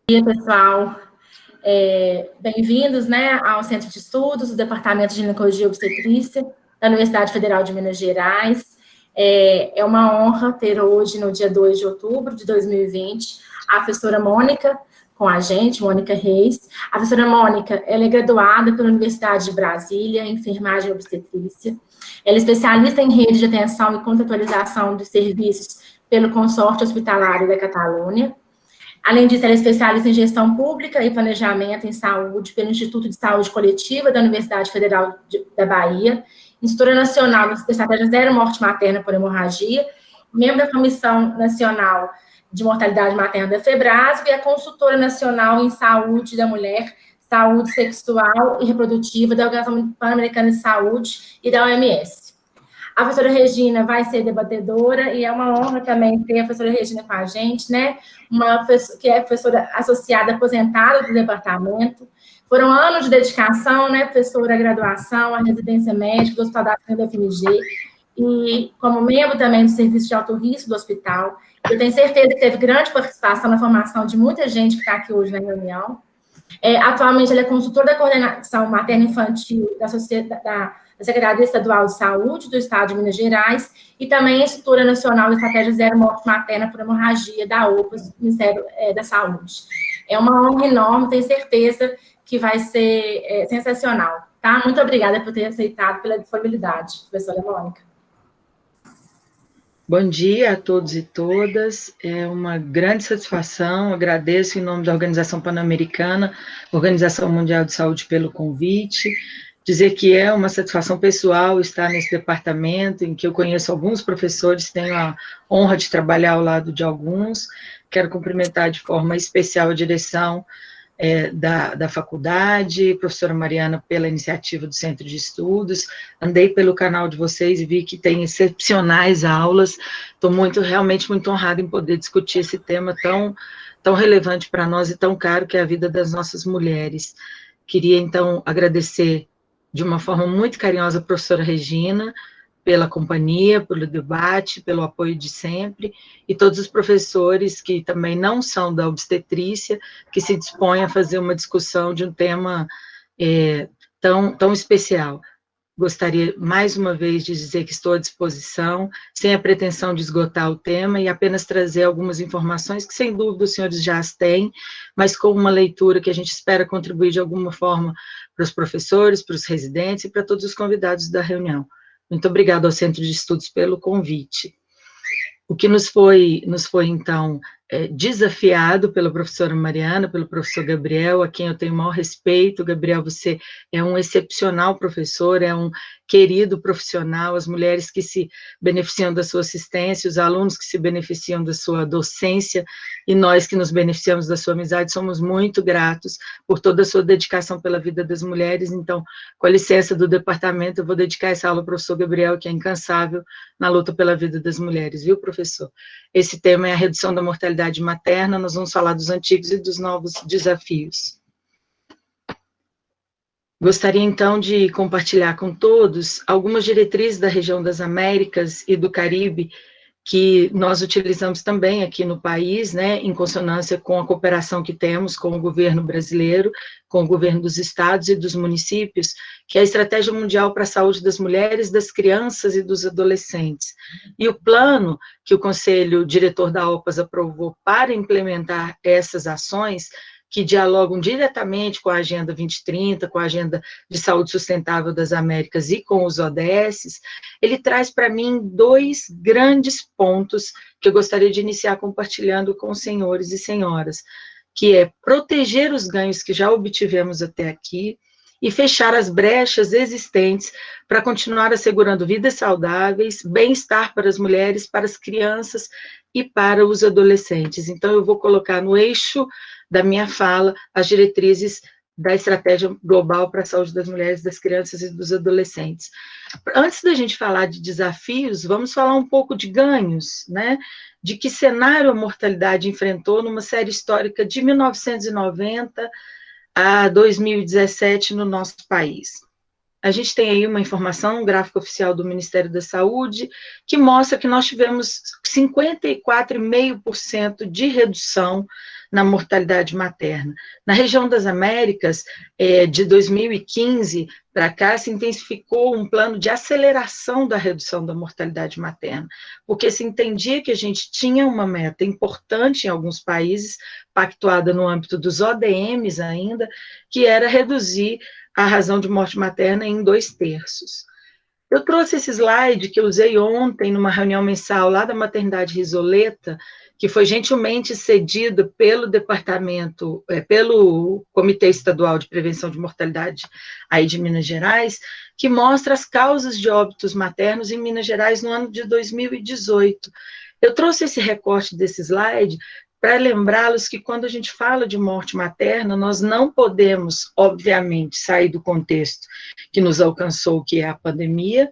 Dia, pessoal. Bem-vindos, né, ao Centro de Estudos do Departamento de Ginecologia e Obstetrícia da Universidade Federal de Minas Gerais. É uma honra ter hoje, no dia 2 de outubro de 2020, a professora Mônica com a gente, Mônica Reis. A professora Mônica, ela é graduada pela Universidade de Brasília em enfermagem e obstetrícia. Ela é especialista em rede de atenção e contratualização dos serviços pelo Consórcio Hospitalário da Catalunha. Além disso, ela é especialista em gestão pública e planejamento em saúde pelo Instituto de Saúde Coletiva da Universidade Federal da Bahia, instrutora nacional da Estratégia Zero Morte Materna por Hemorragia, membro da Comissão Nacional de Mortalidade Materna da FEBRASB e é consultora nacional em saúde da mulher, saúde sexual e reprodutiva da Organização Pan-Americana de Saúde e da OMS. A professora Regina vai ser debatedora e é uma honra também ter a professora Regina com a gente, né? Que é professora associada aposentada do departamento. Foram anos de dedicação, né, professora, a graduação, a residência médica do Hospital da FMG e como membro também do Serviço de Alto Risco do hospital. Eu tenho certeza que teve grande participação na formação de muita gente que está aqui hoje na reunião. Atualmente, ela é consultora da coordenação materno-infantil da Secretaria Estadual de Saúde do Estado de Minas Gerais e também é instrutora nacional da Estratégia Zero Morte Materna por Hemorragia da OPAS, do Ministério da Saúde. É uma honra enorme, tenho certeza que vai ser sensacional, tá? Muito obrigada por ter aceitado, pela disponibilidade, professora Mônica. Bom dia a todos e todas, é uma grande satisfação, agradeço em nome da Organização Pan-Americana, Organização Mundial de Saúde pelo convite, dizer que é uma satisfação pessoal estar nesse departamento, em que eu conheço alguns professores, tenho a honra de trabalhar ao lado de alguns, quero cumprimentar de forma especial a direção da faculdade, professora Mariana, pela iniciativa do Centro de Estudos, andei pelo canal de vocês e vi que tem excepcionais aulas, estou realmente muito honrada em poder discutir esse tema tão relevante para nós e tão caro, que é a vida das nossas mulheres. Queria, então, agradecer de uma forma muito carinhosa a professora Regina, pela companhia, pelo debate, pelo apoio de sempre, e todos os professores que também não são da obstetrícia, que se dispõem a fazer uma discussão de um tema tão especial. Gostaria, mais uma vez, de dizer que estou à disposição, sem a pretensão de esgotar o tema, e apenas trazer algumas informações que, sem dúvida, os senhores já as têm, mas com uma leitura que a gente espera contribuir de alguma forma para os professores, para os residentes e para todos os convidados da reunião. Muito obrigada ao Centro de Estudos pelo convite. O que nos foi então, desafiado pela professora Mariana, pelo professor Gabriel, a quem eu tenho o maior respeito. Gabriel, você é um excepcional professor, é um querido profissional, as mulheres que se beneficiam da sua assistência, os alunos que se beneficiam da sua docência, e nós que nos beneficiamos da sua amizade, somos muito gratos por toda a sua dedicação pela vida das mulheres. Então, com a licença do departamento, eu vou dedicar essa aula ao professor Gabriel, que é incansável na luta pela vida das mulheres, viu, professor? Esse tema é a redução da mortalidade materna, nós vamos falar dos antigos e dos novos desafios. Gostaria, então, de compartilhar com todos algumas diretrizes da região das Américas e do Caribe, que nós utilizamos também aqui no país, né, em consonância com a cooperação que temos com o governo brasileiro, com o governo dos estados e dos municípios, que é a Estratégia Mundial para a Saúde das Mulheres, das Crianças e dos Adolescentes. E o plano que o Conselho Diretor da OPAS aprovou para implementar essas ações, que dialogam diretamente com a Agenda 2030, com a Agenda de Saúde Sustentável das Américas e com os ODS, ele traz para mim dois grandes pontos que eu gostaria de iniciar compartilhando com os senhores e senhoras, que é proteger os ganhos que já obtivemos até aqui e fechar as brechas existentes para continuar assegurando vidas saudáveis, bem-estar para as mulheres, para as crianças e para os adolescentes. Então, eu vou colocar no eixo da minha fala as diretrizes da Estratégia Global para a Saúde das Mulheres, das Crianças e dos Adolescentes. Antes da gente falar de desafios, vamos falar um pouco de ganhos, né? De que cenário a mortalidade enfrentou numa série histórica de 1990 a 2017 no nosso país. a gente tem aí uma informação, um gráfico oficial do Ministério da Saúde, que mostra que nós tivemos 54,5% de redução na mortalidade materna. Na região das Américas, de 2015 para cá, se intensificou um plano de aceleração da redução da mortalidade materna, porque se entendia que a gente tinha uma meta importante em alguns países, pactuada no âmbito dos ODMs ainda, que era reduzir a razão de morte materna em 2/3. Eu trouxe esse slide que eu usei ontem numa reunião mensal lá da Maternidade Risoleta, que foi gentilmente cedido pelo departamento, pelo Comitê Estadual de Prevenção de Mortalidade aí de Minas Gerais, que mostra as causas de óbitos maternos em Minas Gerais no ano de 2018. Eu trouxe esse recorte desse slide para lembrá-los que quando a gente fala de morte materna, nós não podemos, obviamente, sair do contexto que nos alcançou, que é a pandemia,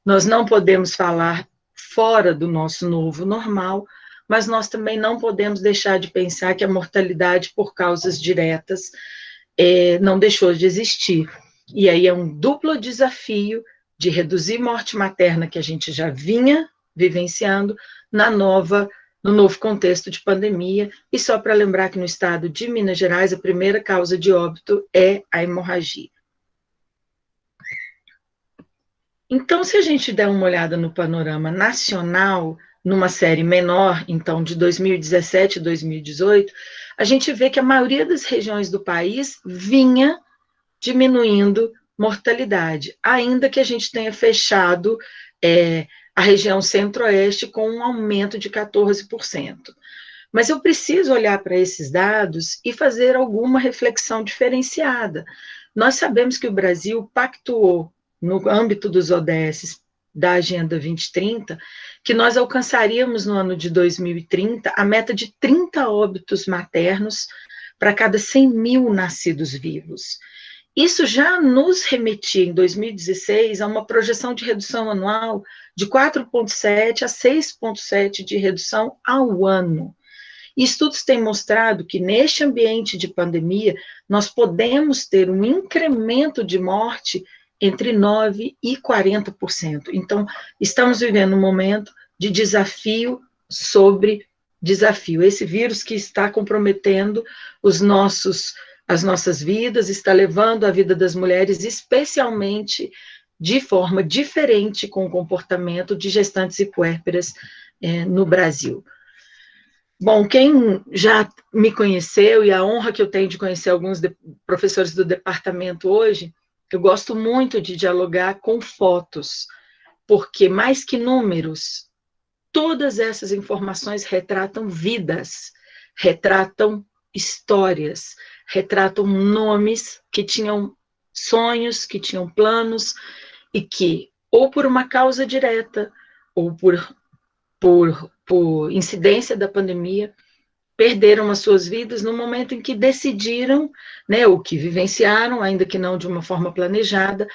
nós não podemos falar fora do nosso novo normal, mas nós também não podemos deixar de pensar que a mortalidade por causas diretas não deixou de existir. E aí é um duplo desafio de reduzir morte materna que a gente já vinha vivenciando no novo contexto de pandemia, e só para lembrar que no estado de Minas Gerais, a primeira causa de óbito é a hemorragia. Então, se a gente der uma olhada no panorama nacional, numa série menor, então, de 2017 e 2018, a gente vê que a maioria das regiões do país vinha diminuindo mortalidade, ainda que a gente tenha fechado a região centro-oeste com um aumento de 14%. Mas eu preciso olhar para esses dados e fazer alguma reflexão diferenciada. Nós sabemos que o Brasil pactuou, no âmbito dos ODS da Agenda 2030, que nós alcançaríamos no ano de 2030 a meta de 30 óbitos maternos para cada 100 mil nascidos vivos. Isso já nos remetia, em 2016, a uma projeção de redução anual de 4,7 a 6,7 de redução ao ano. E estudos têm mostrado que, neste ambiente de pandemia, nós podemos ter um incremento de morte entre 9% e 40%. Então, estamos vivendo um momento de desafio sobre desafio. Esse vírus que está comprometendo as nossas vidas, está levando a vida das mulheres, especialmente de forma diferente com o comportamento de gestantes e puérperas no Brasil. Bom, quem já me conheceu, e a honra que eu tenho de conhecer alguns professores do departamento hoje, eu gosto muito de dialogar com fotos, porque mais que números, todas essas informações retratam vidas, retratam histórias, retratam nomes que tinham sonhos, que tinham planos, e que, ou por uma causa direta, ou por incidência da pandemia, perderam as suas vidas no momento em que decidiram, o que vivenciaram, ainda que não de uma forma planejada,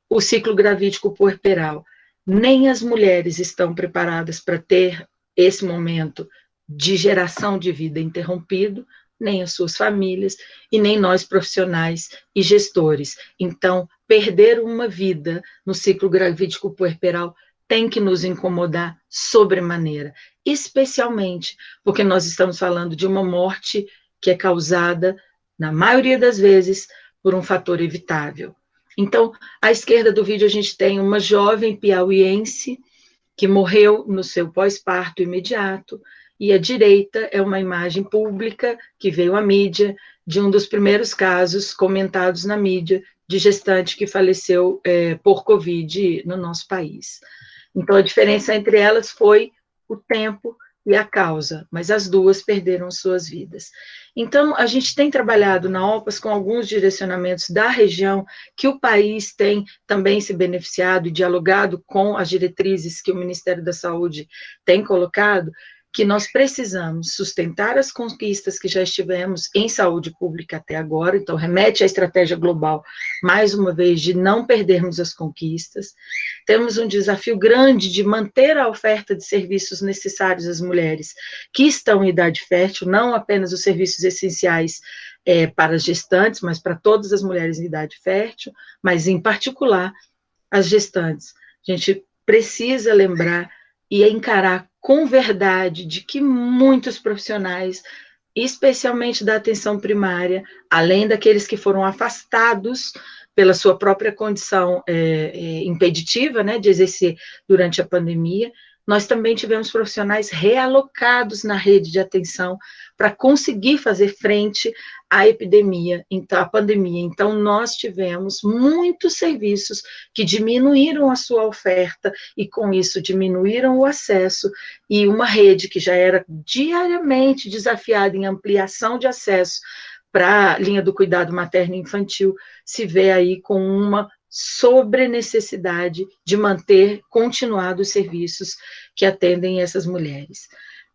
o ciclo gravídico puerperal. Nem as mulheres estão preparadas para ter esse momento de geração de vida interrompido, nem as suas famílias, e nem nós profissionais e gestores. Então, perder uma vida no ciclo gravídico puerperal tem que nos incomodar sobremaneira, especialmente porque nós estamos falando de uma morte que é causada, na maioria das vezes, por um fator evitável. Então, à esquerda do vídeo, a gente tem uma jovem piauiense que morreu no seu pós-parto imediato, e à direita é uma imagem pública que veio à mídia de um dos primeiros casos comentados na mídia de gestante que faleceu por Covid no nosso país. Então, a diferença entre elas foi o tempo e a causa, mas as duas perderam suas vidas. Então, a gente tem trabalhado na OPAS com alguns direcionamentos da região que o país tem também se beneficiado e dialogado com as diretrizes que o Ministério da Saúde tem colocado, que nós precisamos sustentar as conquistas que já estivemos em saúde pública até agora, então remete à estratégia global, mais uma vez, de não perdermos as conquistas. Temos um desafio grande de manter a oferta de serviços necessários às mulheres que estão em idade fértil, não apenas os serviços essenciais para as gestantes, mas para todas as mulheres em idade fértil, mas em particular as gestantes. A gente precisa lembrar e encarar com verdade de que muitos profissionais, especialmente da atenção primária, além daqueles que foram afastados pela sua própria condição impeditiva, né, de exercer durante a pandemia, nós também tivemos profissionais realocados na rede de atenção para conseguir fazer frente à epidemia, então, à pandemia. Então, nós tivemos muitos serviços que diminuíram a sua oferta e, com isso, diminuíram o acesso, e uma rede que já era diariamente desafiada em ampliação de acesso para a linha do cuidado materno e infantil, se vê aí com uma sobrenecessidade de manter continuados os serviços que atendem essas mulheres.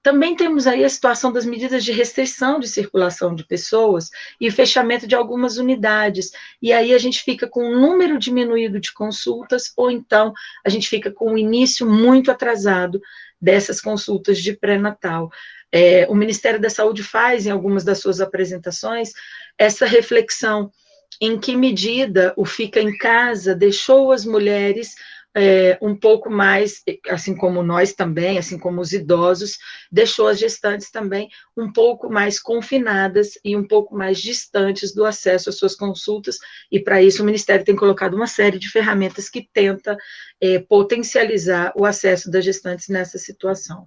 Também temos aí a situação das medidas de restrição de circulação de pessoas e o fechamento de algumas unidades, e aí a gente fica com um número diminuído de consultas, ou então a gente fica com um início muito atrasado dessas consultas de pré-natal. O Ministério da Saúde faz, em algumas das suas apresentações, essa reflexão em que medida o Fica em Casa deixou as mulheres um pouco mais, assim como nós também, assim como os idosos, deixou as gestantes também um pouco mais confinadas e um pouco mais distantes do acesso às suas consultas, e para isso o Ministério tem colocado uma série de ferramentas que tenta potencializar o acesso das gestantes nessa situação.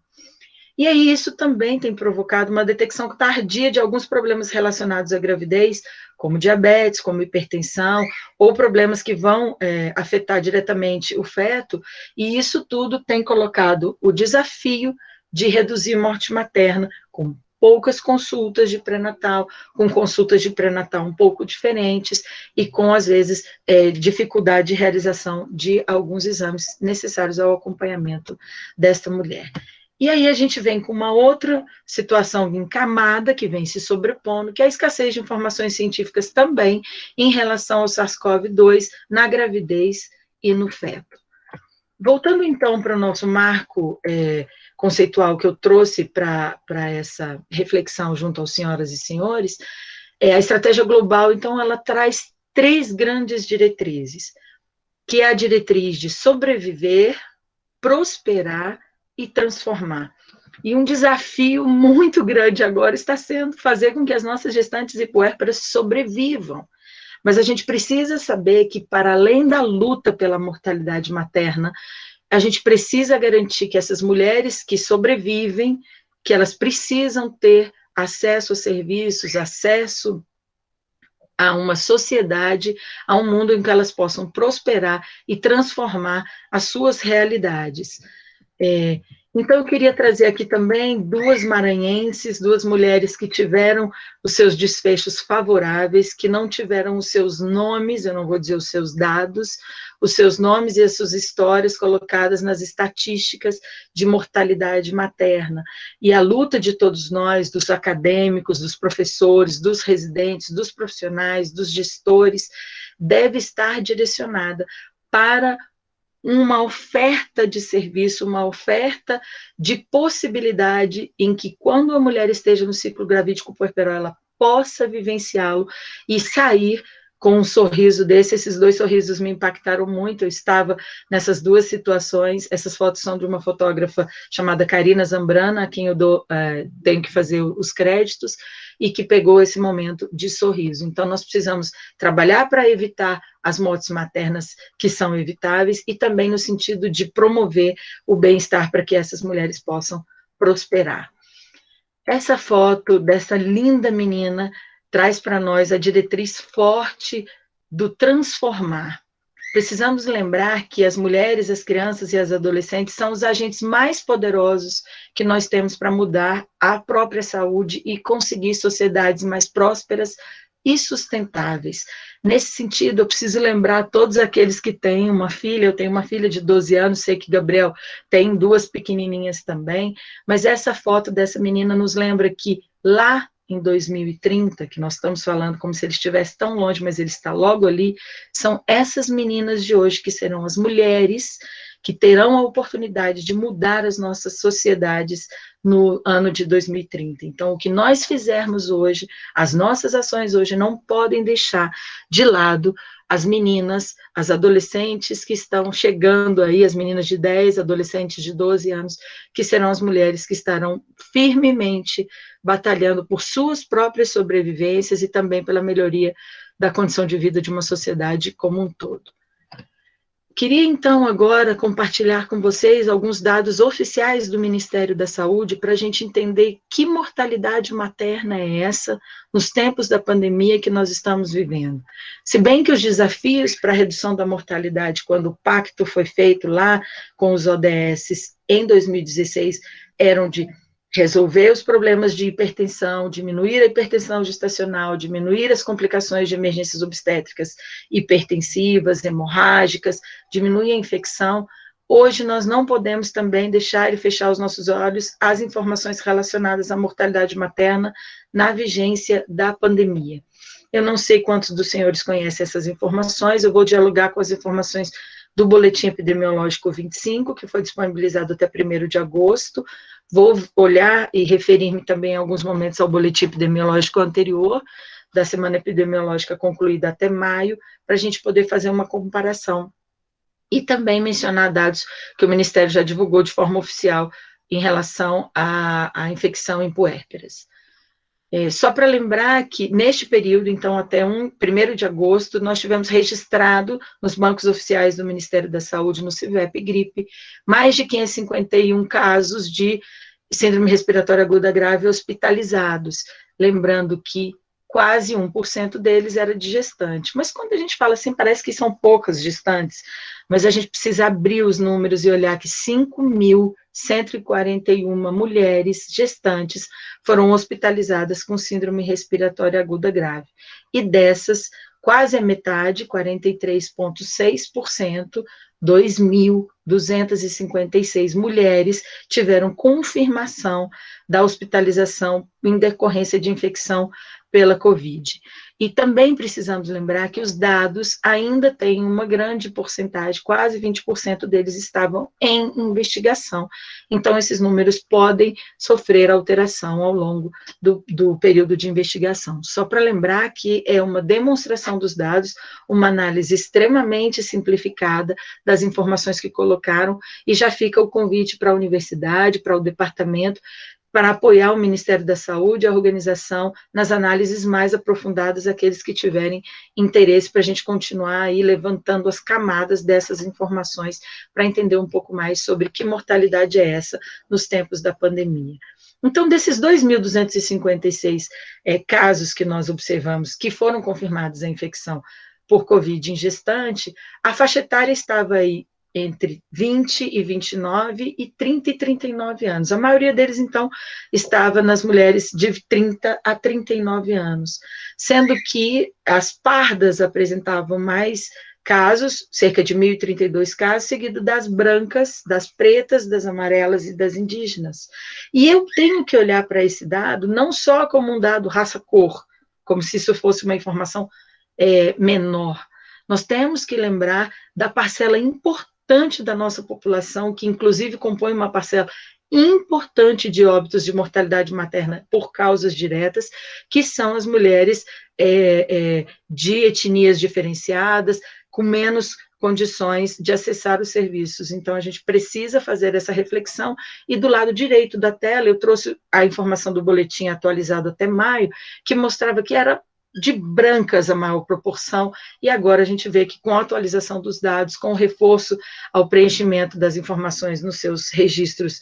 E aí isso também tem provocado uma detecção tardia de alguns problemas relacionados à gravidez, como diabetes, como hipertensão, ou problemas que vão afetar diretamente o feto, e isso tudo tem colocado o desafio de reduzir morte materna, com poucas consultas de pré-natal, com consultas de pré-natal um pouco diferentes, e com, às vezes, dificuldade de realização de alguns exames necessários ao acompanhamento desta mulher. E aí a gente vem com uma outra situação em camada, que vem se sobrepondo, que é a escassez de informações científicas também em relação ao SARS-CoV-2 na gravidez e no feto. Voltando, então, para o nosso marco conceitual que eu trouxe para essa reflexão junto aos senhoras e senhores, a estratégia global, então, ela traz 3 grandes diretrizes, que é a diretriz de sobreviver, prosperar e transformar. E um desafio muito grande agora está sendo fazer com que as nossas gestantes e puérperas sobrevivam. Mas a gente precisa saber que, para além da luta pela mortalidade materna, a gente precisa garantir que essas mulheres que sobrevivem, que elas precisam ter acesso a serviços, acesso a uma sociedade, a um mundo em que elas possam prosperar e transformar as suas realidades. Então, eu queria trazer aqui também 2 maranhenses, 2 mulheres que tiveram os seus desfechos favoráveis, que não tiveram os seus nomes, eu não vou dizer os seus dados, os seus nomes e as suas histórias colocadas nas estatísticas de mortalidade materna. E a luta de todos nós, dos acadêmicos, dos professores, dos residentes, dos profissionais, dos gestores, deve estar direcionada para uma oferta de serviço, uma oferta de possibilidade em que, quando a mulher esteja no ciclo gravídico puerperal, ela possa vivenciá-lo e sair com um sorriso desse. Esses 2 sorrisos me impactaram muito. Eu estava nessas 2 situações. Essas fotos são de uma fotógrafa chamada Karina Zambrana, a quem eu tenho que fazer os créditos, e que pegou esse momento de sorriso. Então, nós precisamos trabalhar para evitar as mortes maternas que são evitáveis, e também no sentido de promover o bem-estar para que essas mulheres possam prosperar. Essa foto dessa linda menina traz para nós a diretriz forte do transformar. Precisamos lembrar que as mulheres, as crianças e as adolescentes são os agentes mais poderosos que nós temos para mudar a própria saúde e conseguir sociedades mais prósperas e sustentáveis. Nesse sentido, eu preciso lembrar a todos aqueles que têm uma filha, eu tenho uma filha de 12 anos, sei que Gabriel tem 2 pequenininhas também, mas essa foto dessa menina nos lembra que lá em 2030, que nós estamos falando como se ele estivesse tão longe, mas ele está logo ali, são essas meninas de hoje que serão as mulheres que terão a oportunidade de mudar as nossas sociedades no ano de 2030. Então, o que nós fizermos hoje, as nossas ações hoje não podem deixar de lado as meninas, as adolescentes que estão chegando aí, as meninas de 10, adolescentes de 12 anos, que serão as mulheres que estarão firmemente batalhando por suas próprias sobrevivências e também pela melhoria da condição de vida de uma sociedade como um todo. Queria, então, agora compartilhar com vocês alguns dados oficiais do Ministério da Saúde para a gente entender que mortalidade materna é essa nos tempos da pandemia que nós estamos vivendo. Se bem que os desafios para a redução da mortalidade, quando o pacto foi feito lá com os ODS em 2016, eram de resolver os problemas de hipertensão, diminuir a hipertensão gestacional, diminuir as complicações de emergências obstétricas hipertensivas, hemorrágicas, diminuir a infecção. Hoje nós não podemos também deixar e fechar os nossos olhos às informações relacionadas à mortalidade materna na vigência da pandemia. Eu não sei quantos dos senhores conhecem essas informações, eu vou dialogar com as informações do Boletim Epidemiológico 25, que foi disponibilizado até 1º de agosto, vou olhar e referir-me também em alguns momentos ao boletim epidemiológico anterior, da semana epidemiológica concluída até maio, para a gente poder fazer uma comparação. E também mencionar dados que o Ministério já divulgou de forma oficial em relação à infecção em puérperas. Só para lembrar que, neste período, então, até 1º de agosto, nós tivemos registrado nos bancos oficiais do Ministério da Saúde, no CIVEP Gripe, mais de 551 casos de síndrome respiratória aguda grave hospitalizados. Lembrando que quase 1% deles era de gestante. Mas quando a gente fala assim, parece que são poucas gestantes, mas a gente precisa abrir os números e olhar que 5.141 mulheres gestantes foram hospitalizadas com síndrome respiratória aguda grave. E dessas, quase a metade, 43,6%, 2.256 mulheres tiveram confirmação da hospitalização em decorrência de infecção pela Covid. E também precisamos lembrar que os dados ainda têm uma grande porcentagem, quase 20% deles estavam em investigação. Então, esses números podem sofrer alteração ao longo do período de investigação. Só para lembrar que é uma demonstração dos dados, uma análise extremamente simplificada das informações que colocaram, e já fica o convite para a universidade, para o departamento, para apoiar o Ministério da Saúde, a organização, nas análises mais aprofundadas, aqueles que tiverem interesse, para a gente continuar aí levantando as camadas dessas informações, para entender um pouco mais sobre que mortalidade é essa nos tempos da pandemia. Então, desses 2.256 casos que nós observamos, que foram confirmados a infecção por Covid em gestante, a faixa etária estava aí entre 20 e 29 e 30 e 39 anos. A maioria deles, então, estava nas mulheres de 30 a 39 anos, sendo que as pardas apresentavam mais casos, cerca de 1.032 casos, seguido das brancas, das pretas, das amarelas e das indígenas. E eu tenho que olhar para esse dado não só como um dado raça-cor, como se isso fosse uma informação menor. Nós temos que lembrar da parcela importante da nossa população, que inclusive compõe uma parcela importante de óbitos de mortalidade materna por causas diretas, que são as mulheres de etnias diferenciadas, com menos condições de acessar os serviços. Então, a gente precisa fazer essa reflexão, e do lado direito da tela, eu trouxe a informação do boletim atualizado até maio, que mostrava que era de brancas a maior proporção, e agora a gente vê que com a atualização dos dados, com o reforço ao preenchimento das informações nos seus registros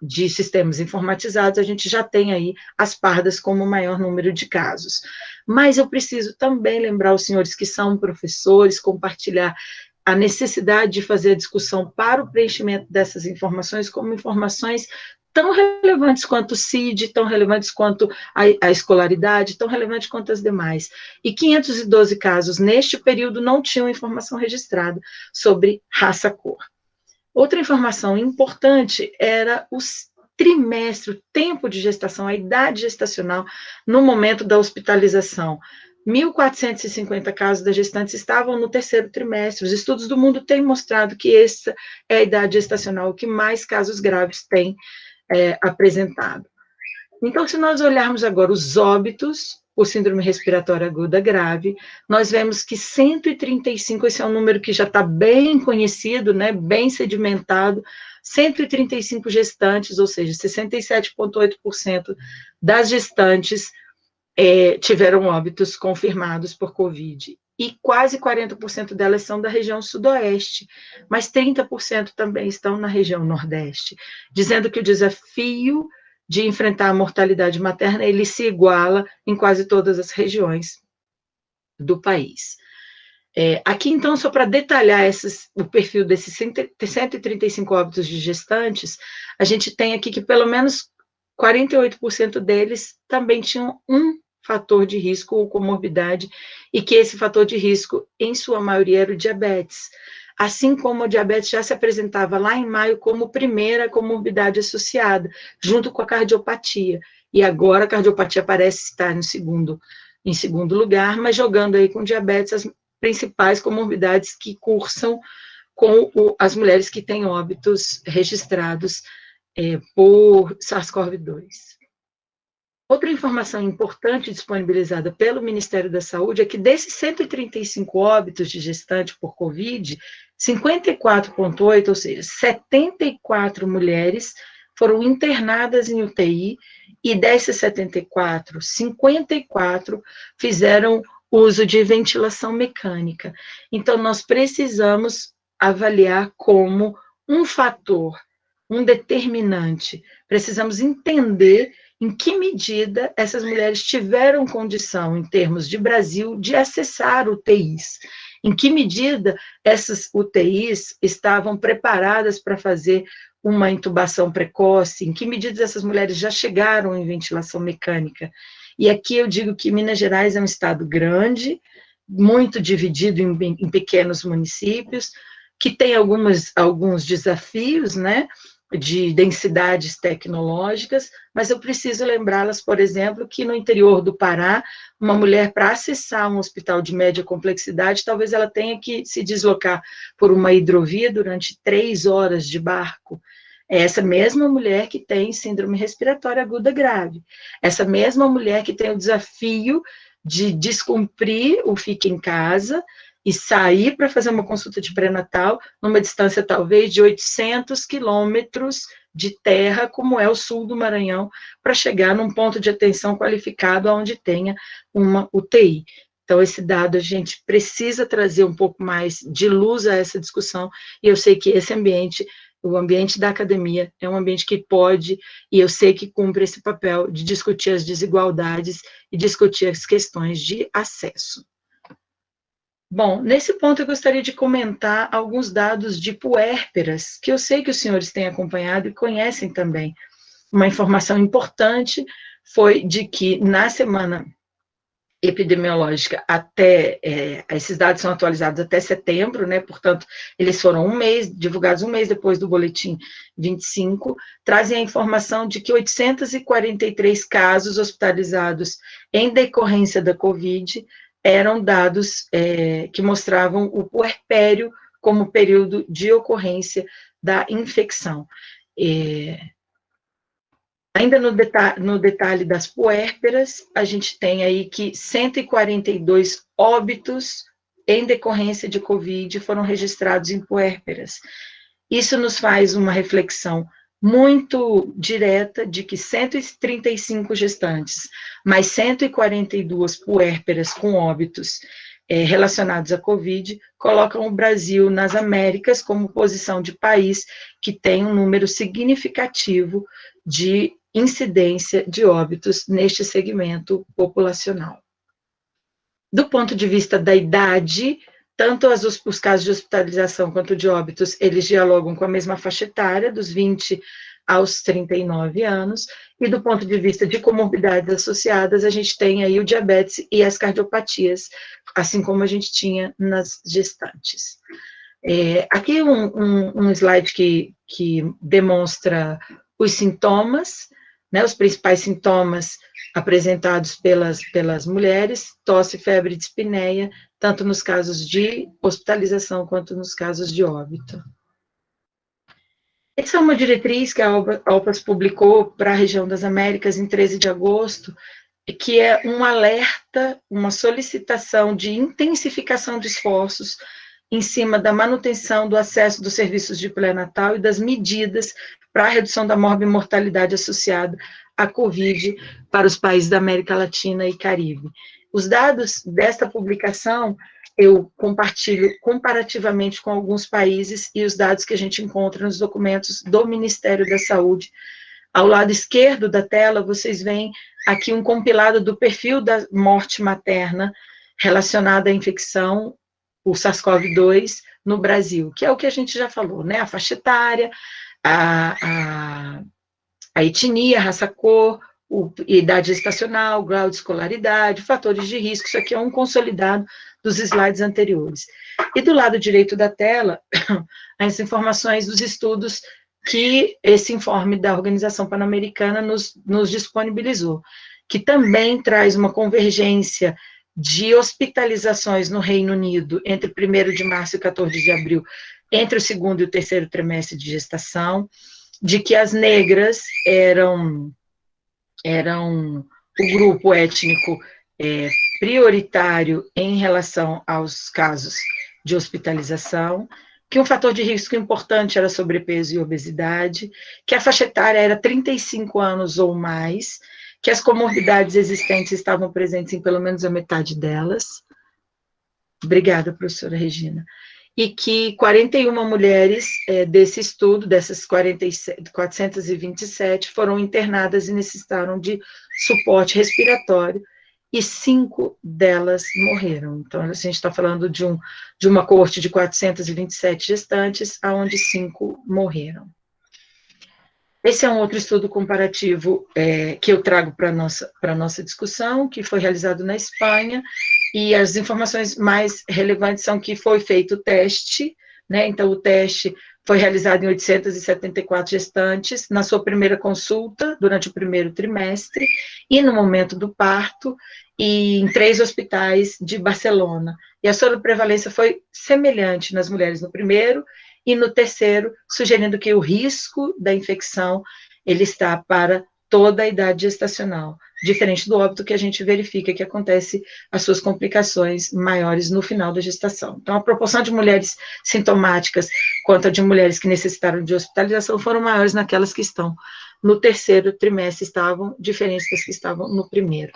de sistemas informatizados, a gente já tem aí as pardas como o maior número de casos. Mas eu preciso também lembrar os senhores que são professores, compartilhar a necessidade de fazer a discussão para o preenchimento dessas informações como informações tão relevantes quanto o CID, tão relevantes quanto a escolaridade, tão relevantes quanto as demais. E 512 casos neste período não tinham informação registrada sobre raça-cor. Outra informação importante era o trimestre, o tempo de gestação, a idade gestacional no momento da hospitalização. 1.450 casos das gestantes estavam no terceiro trimestre. Os estudos do mundo têm mostrado que essa é a idade gestacional que mais casos graves tem apresentado. Então, se nós olharmos agora os óbitos por síndrome respiratória aguda grave, nós vemos que 135, esse é um número que já está bem conhecido, né, bem sedimentado, 135 gestantes, ou seja, 67,8% das gestantes tiveram óbitos confirmados por Covid, e quase 40% delas são da região sudoeste, mas 30% também estão na região nordeste, dizendo que o desafio de enfrentar a mortalidade materna, ele se iguala em quase todas as regiões do país. Aqui, então, só para detalhar o perfil desses 135 óbitos de gestantes, a gente tem aqui que pelo menos 48% deles também tinham um fator de risco ou comorbidade, e que esse fator de risco, em sua maioria, era o diabetes. Assim como o diabetes já se apresentava lá em maio como primeira comorbidade associada, junto com a cardiopatia. E agora a cardiopatia parece estar em segundo lugar, mas jogando aí com diabetes as principais comorbidades que cursam com as mulheres que têm óbitos registrados por SARS-CoV-2. Outra informação importante disponibilizada pelo Ministério da Saúde é que desses 135 óbitos de gestante por Covid, 54,8, ou seja, 74 mulheres foram internadas em UTI, e dessas 74, 54 fizeram uso de ventilação mecânica. Então, nós precisamos avaliar como um fator, um determinante. Precisamos entender em que medida essas mulheres tiveram condição, em termos de Brasil, de acessar UTIs. Em que medida essas UTIs estavam preparadas para fazer uma intubação precoce, em que medida essas mulheres já chegaram em ventilação mecânica. E aqui eu digo que Minas Gerais é um estado grande, muito dividido em pequenos municípios, que tem alguns desafios, né, de densidades tecnológicas, mas eu preciso lembrá-las, por exemplo, que no interior do Pará, uma mulher, para acessar um hospital de média complexidade, talvez ela tenha que se deslocar por uma hidrovia durante 3 horas de barco. É essa mesma mulher que tem síndrome respiratória aguda grave, essa mesma mulher que tem o desafio de descumprir o fica em casa e sair para fazer uma consulta de pré-natal numa distância talvez de 800 quilômetros de terra, como é o sul do Maranhão, para chegar num ponto de atenção qualificado onde tenha uma UTI. Então, esse dado a gente precisa trazer um pouco mais de luz a essa discussão, e eu sei que esse ambiente, o ambiente da academia, é um ambiente que pode, e eu sei que cumpre esse papel de discutir as desigualdades e discutir as questões de acesso. Bom, nesse ponto eu gostaria de comentar alguns dados de puérperas, que eu sei que os senhores têm acompanhado e conhecem também. Uma informação importante foi de que na semana epidemiológica esses dados são atualizados até setembro, né, portanto, eles foram divulgados um mês depois do boletim 25, trazem a informação de que 843 casos hospitalizados em decorrência da Covid eram dados que mostravam o puerpério como período de ocorrência da infecção. Ainda no detalhe das puérperas, a gente tem aí que 142 óbitos em decorrência de Covid foram registrados em puérperas. Isso nos faz uma reflexão muito direta de que 135 gestantes, mais 142 puérperas com óbitos relacionados à Covid, colocam o Brasil nas Américas como posição de país que tem um número significativo de incidência de óbitos neste segmento populacional. Do ponto de vista da idade, tanto os casos de hospitalização quanto de óbitos, eles dialogam com a mesma faixa etária, dos 20 aos 39 anos, e do ponto de vista de comorbidades associadas, a gente tem aí o diabetes e as cardiopatias, assim como a gente tinha nas gestantes. Aqui um slide que demonstra os sintomas, né, os principais sintomas apresentados pelas mulheres, tosse, febre e dispneia, tanto nos casos de hospitalização quanto nos casos de óbito. Essa é uma diretriz que a OPAS publicou para a região das Américas em 13 de agosto, que é um alerta, uma solicitação de intensificação de esforços em cima da manutenção do acesso dos serviços de pré-natal e das medidas para a redução da morbimortalidade associada à Covid para os países da América Latina e Caribe. Os dados desta publicação eu compartilho comparativamente com alguns países e os dados que a gente encontra nos documentos do Ministério da Saúde. Ao lado esquerdo da tela, vocês veem aqui um compilado do perfil da morte materna relacionada à infecção, o SARS-CoV-2, no Brasil, que é o que a gente já falou, né? A faixa etária, a etnia, a raça, cor, idade gestacional, grau de escolaridade, fatores de risco. Isso aqui é um consolidado dos slides anteriores. E do lado direito da tela, as informações dos estudos que esse informe da Organização Pan-Americana nos disponibilizou, que também traz uma convergência de hospitalizações no Reino Unido entre 1º de março e 14 de abril, entre o 2º e o 3º trimestre de gestação, de que as negras eram o grupo étnico prioritário em relação aos casos de hospitalização, que um fator de risco importante era sobrepeso e obesidade, que a faixa etária era 35 anos ou mais, que as comorbidades existentes estavam presentes em pelo menos a metade delas. Obrigada, professora Regina. E que 41 mulheres desse estudo, dessas 427, foram internadas e necessitaram de suporte respiratório, e 5 delas morreram. Então, a gente está falando de uma coorte de 427 gestantes, onde 5 morreram. Esse é um outro estudo comparativo que eu trago para a nossa discussão, que foi realizado na Espanha, e as informações mais relevantes são que foi feito o teste, né? Então, o teste foi realizado em 874 gestantes, na sua primeira consulta, durante o 1º trimestre, e no momento do parto, e em 3 hospitais de Barcelona. E a sobreprevalência foi semelhante nas mulheres no primeiro e no terceiro, sugerindo que o risco da infecção ele está para toda a idade gestacional, diferente do óbito que a gente verifica que acontece as suas complicações maiores no final da gestação. Então, a proporção de mulheres sintomáticas quanto a de mulheres que necessitaram de hospitalização foram maiores naquelas que estão no 3º trimestre, estavam diferentes das que estavam no 1º.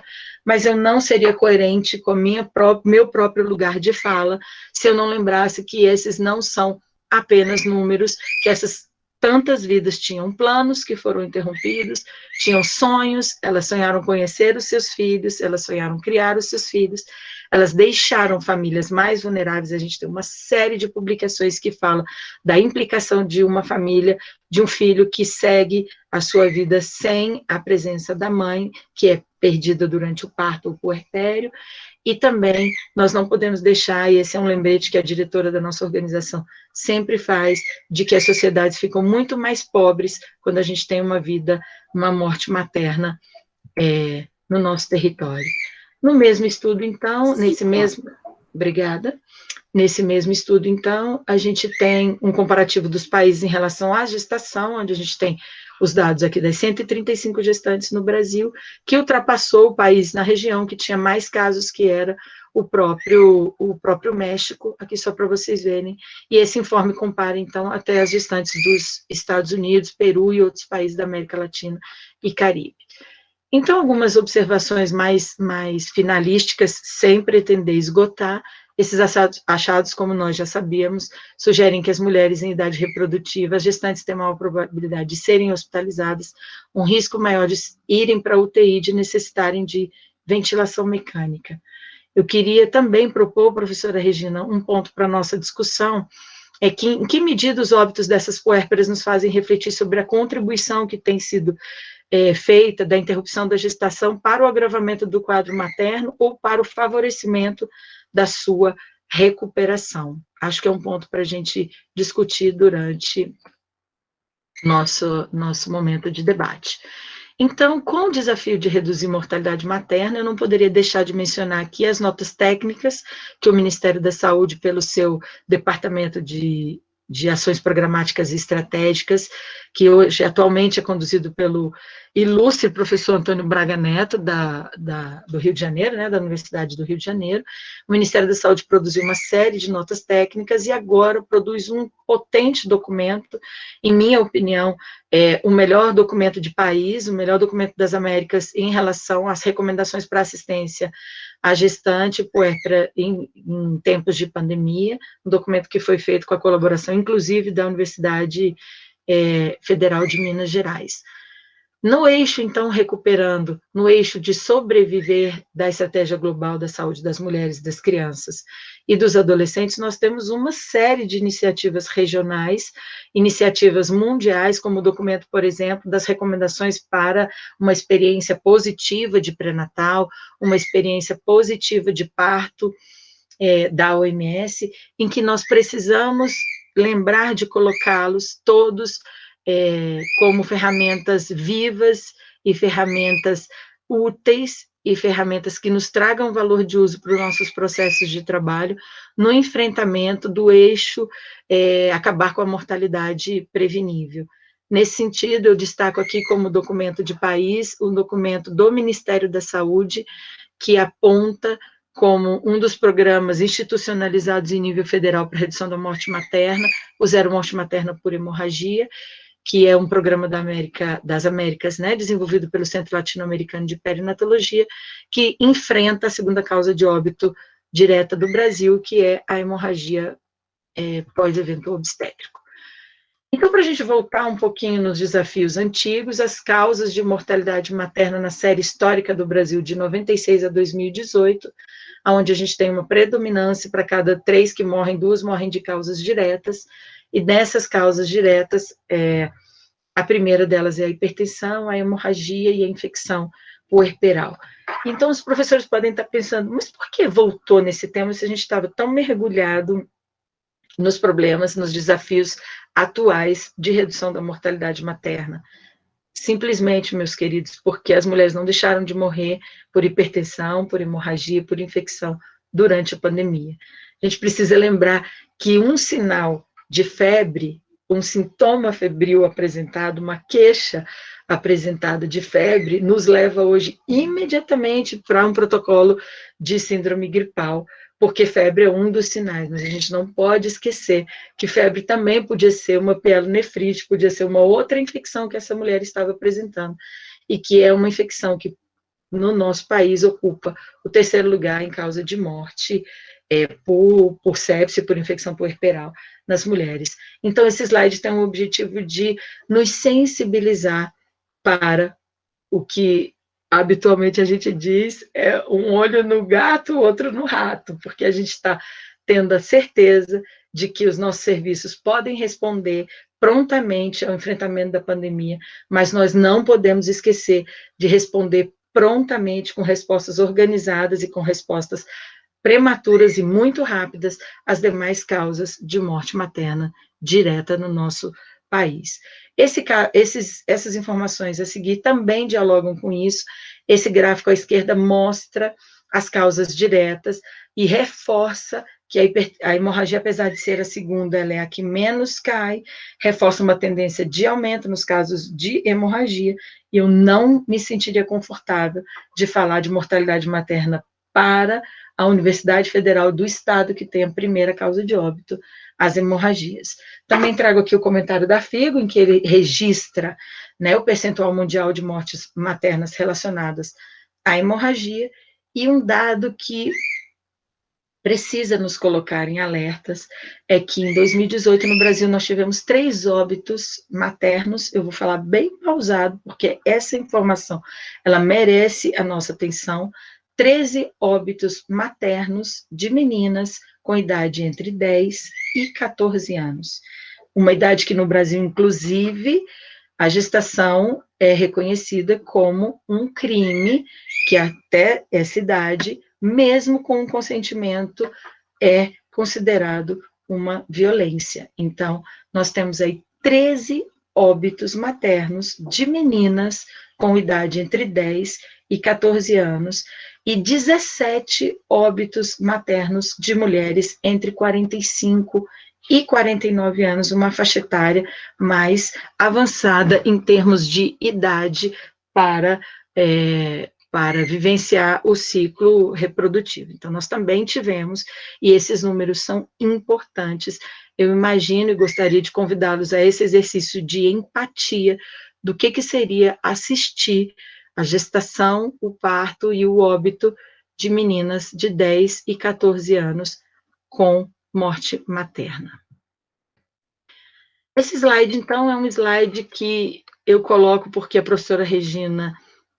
Mas eu não seria coerente com meu próprio lugar de fala se eu não lembrasse que esses não são apenas números, que essas tantas vidas tinham planos que foram interrompidos, tinham sonhos, elas sonharam conhecer os seus filhos, elas sonharam criar os seus filhos, elas deixaram famílias mais vulneráveis. A gente tem uma série de publicações que falam da implicação de uma família, de um filho que segue a sua vida sem a presença da mãe, que é perdida durante o parto ou o puerpério. E também nós não podemos deixar, e esse é um lembrete que a diretora da nossa organização sempre faz, de que as sociedades ficam muito mais pobres quando a gente tem uma morte materna no nosso território. No mesmo estudo, então, obrigada, nesse mesmo estudo, então, a gente tem um comparativo dos países em relação à gestação, onde a gente tem os dados aqui das 135 gestantes no Brasil, que ultrapassou o país na região que tinha mais casos, que era o próprio México, aqui só para vocês verem, e esse informe compara, então, até as gestantes dos Estados Unidos, Peru e outros países da América Latina e Caribe. Então, algumas observações mais finalísticas, sem pretender esgotar. Esses achados, como nós já sabíamos, sugerem que as mulheres em idade reprodutiva, as gestantes têm maior probabilidade de serem hospitalizadas, um risco maior de irem para a UTI, de necessitarem de ventilação mecânica. Eu queria também propor, professora Regina, um ponto para a nossa discussão, em que medida os óbitos dessas puérperas nos fazem refletir sobre a contribuição que tem sido feita da interrupção da gestação para o agravamento do quadro materno ou para o favorecimento da sua recuperação. Acho que é um ponto para a gente discutir durante nosso momento de debate. Então, com o desafio de reduzir mortalidade materna, eu não poderia deixar de mencionar aqui as notas técnicas que o Ministério da Saúde, pelo seu Departamento de Ações Programáticas e Estratégicas, que hoje, atualmente, é conduzido pelo ilustre professor Antônio Braga Neto, do Rio de Janeiro, né, da Universidade do Rio de Janeiro. O Ministério da Saúde produziu uma série de notas técnicas e agora produz um potente documento, em minha opinião, o melhor documento de país, o melhor documento das Américas em relação às recomendações para assistência à gestante puérpera em tempos de pandemia, um documento que foi feito com a colaboração, inclusive, da Universidade Federal de Minas Gerais. No eixo, então, recuperando, no eixo de sobreviver da estratégia global da saúde das mulheres, das crianças e dos adolescentes, nós temos uma série de iniciativas regionais, iniciativas mundiais, como o documento, por exemplo, das recomendações para uma experiência positiva de pré-natal, uma experiência positiva de parto, da OMS, em que nós precisamos lembrar de colocá-los todos como ferramentas vivas e ferramentas úteis e ferramentas que nos tragam valor de uso para os nossos processos de trabalho no enfrentamento do eixo acabar com a mortalidade prevenível. Nesse sentido, eu destaco aqui como documento de país o documento do Ministério da Saúde, que aponta como um dos programas institucionalizados em nível federal para redução da morte materna, o Zero Morte Materna por Hemorragia, que é um programa das Américas, né, desenvolvido pelo Centro Latino-Americano de Perinatologia, que enfrenta a segunda causa de óbito direta do Brasil, que é a hemorragia pós-evento obstétrico. Então, para a gente voltar um pouquinho nos desafios antigos, as causas de mortalidade materna na série histórica do Brasil de 96 a 2018, onde a gente tem uma predominância, para cada 3 que morrem, 2 morrem de causas diretas, e dessas causas diretas, a primeira delas é a hipertensão, a hemorragia e a infecção puerperal. Então, os professores podem estar pensando, mas por que voltou nesse tema se a gente estava tão mergulhado nos problemas, nos desafios atuais de redução da mortalidade materna? Simplesmente, meus queridos, porque as mulheres não deixaram de morrer por hipertensão, por hemorragia, por infecção durante a pandemia. A gente precisa lembrar que um sinal de febre, um sintoma febril apresentado, uma queixa apresentada de febre, nos leva hoje imediatamente para um protocolo de síndrome gripal, porque febre é um dos sinais, mas a gente não pode esquecer que febre também podia ser uma pielonefrite, podia ser uma outra infecção que essa mulher estava apresentando, e que é uma infecção que, no nosso país, ocupa o 3º lugar em causa de morte por sepse, por infecção puerperal nas mulheres. Então, esse slide tem o objetivo de nos sensibilizar para o que habitualmente a gente diz um olho no gato, outro no rato, porque a gente está tendo a certeza de que os nossos serviços podem responder prontamente ao enfrentamento da pandemia, mas nós não podemos esquecer de responder prontamente com respostas organizadas e com respostas prematuras e muito rápidas às demais causas de morte materna direta no nosso país. Essas informações a seguir também dialogam com isso. Esse gráfico à esquerda mostra as causas diretas e reforça que a hemorragia, apesar de ser a segunda, ela é a que menos cai, reforça uma tendência de aumento nos casos de hemorragia, e eu não me sentiria confortável de falar de mortalidade materna para a Universidade Federal do Estado, que tem a primeira causa de óbito, as hemorragias. Também trago aqui o comentário da FIGO, em que ele registra, né, o percentual mundial de mortes maternas relacionadas à hemorragia, e um dado que precisa nos colocar em alertas é que em 2018, no Brasil, nós tivemos 3 óbitos maternos. Eu vou falar bem pausado, porque essa informação, ela merece a nossa atenção. 13 óbitos maternos de meninas com idade entre 10 e 14 anos. Uma idade que no Brasil, inclusive, a gestação é reconhecida como um crime, que até essa idade, mesmo com o consentimento, é considerado uma violência. Então, nós temos aí 13 óbitos maternos de meninas com idade entre 10 e 14 anos, e 17 óbitos maternos de mulheres entre 45 e 49 anos, uma faixa etária mais avançada em termos de idade para vivenciar o ciclo reprodutivo. Então, nós também tivemos, e esses números são importantes. Eu imagino e gostaria de convidá-los a esse exercício de empatia do que seria assistir a gestação, o parto e o óbito de meninas de 10 e 14 anos com morte materna. Esse slide, então, é um slide que eu coloco porque a professora Regina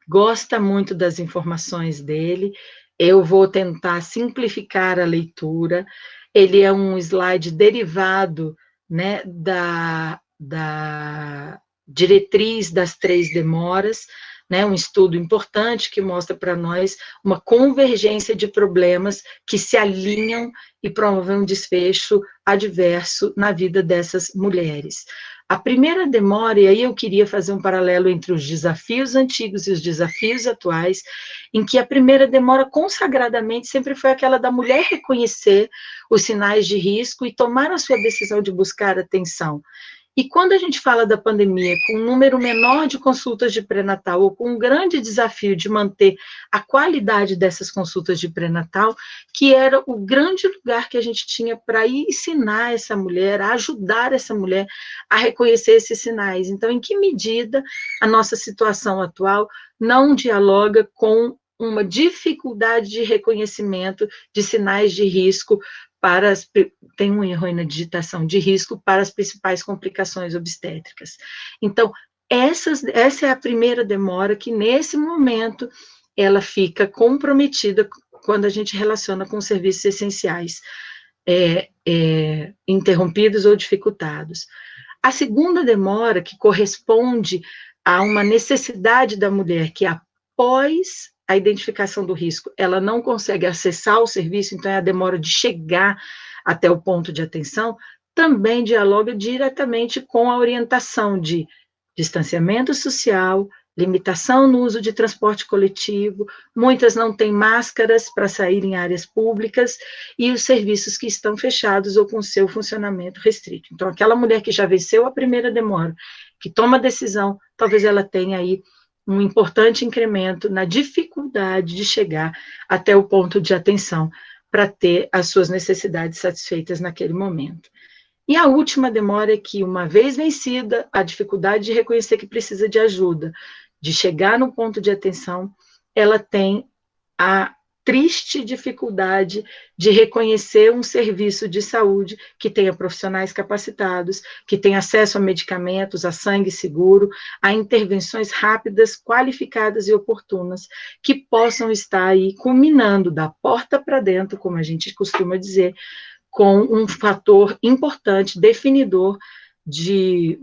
gosta muito das informações dele. Eu vou tentar simplificar a leitura. Ele é um slide derivado, né, da diretriz das 3 demoras, né, um estudo importante que mostra para nós uma convergência de problemas que se alinham e promovem um desfecho adverso na vida dessas mulheres. A primeira demora, e aí eu queria fazer um paralelo entre os desafios antigos e os desafios atuais, em que a primeira demora consagradamente sempre foi aquela da mulher reconhecer os sinais de risco e tomar a sua decisão de buscar atenção. E quando a gente fala da pandemia, com um número menor de consultas de pré-natal, ou com um grande desafio de manter a qualidade dessas consultas de pré-natal, que era o grande lugar que a gente tinha para ensinar essa mulher, a ajudar essa mulher a reconhecer esses sinais. Então, em que medida a nossa situação atual não dialoga com uma dificuldade de reconhecimento de sinais de risco tem um erro aí na digitação, de risco para as principais complicações obstétricas. Então, essa é a primeira demora que, nesse momento, ela fica comprometida quando a gente relaciona com serviços essenciais interrompidos ou dificultados. A segunda demora, que corresponde a uma necessidade da mulher que, após a identificação do risco, ela não consegue acessar o serviço, então é a demora de chegar até o ponto de atenção, também dialoga diretamente com a orientação de distanciamento social, limitação no uso de transporte coletivo, muitas não têm máscaras para sair em áreas públicas, e os serviços que estão fechados ou com seu funcionamento restrito. Então, aquela mulher que já venceu a primeira demora, que toma a decisão, talvez ela tenha aí um importante incremento na dificuldade de chegar até o ponto de atenção para ter as suas necessidades satisfeitas naquele momento. E a última demora é que, uma vez vencida a dificuldade de reconhecer que precisa de ajuda, de chegar no ponto de atenção, ela tem a triste dificuldade de reconhecer um serviço de saúde que tenha profissionais capacitados, que tenha acesso a medicamentos, a sangue seguro, a intervenções rápidas, qualificadas e oportunas, que possam estar aí culminando da porta para dentro, como a gente costuma dizer, com um fator importante, definidor de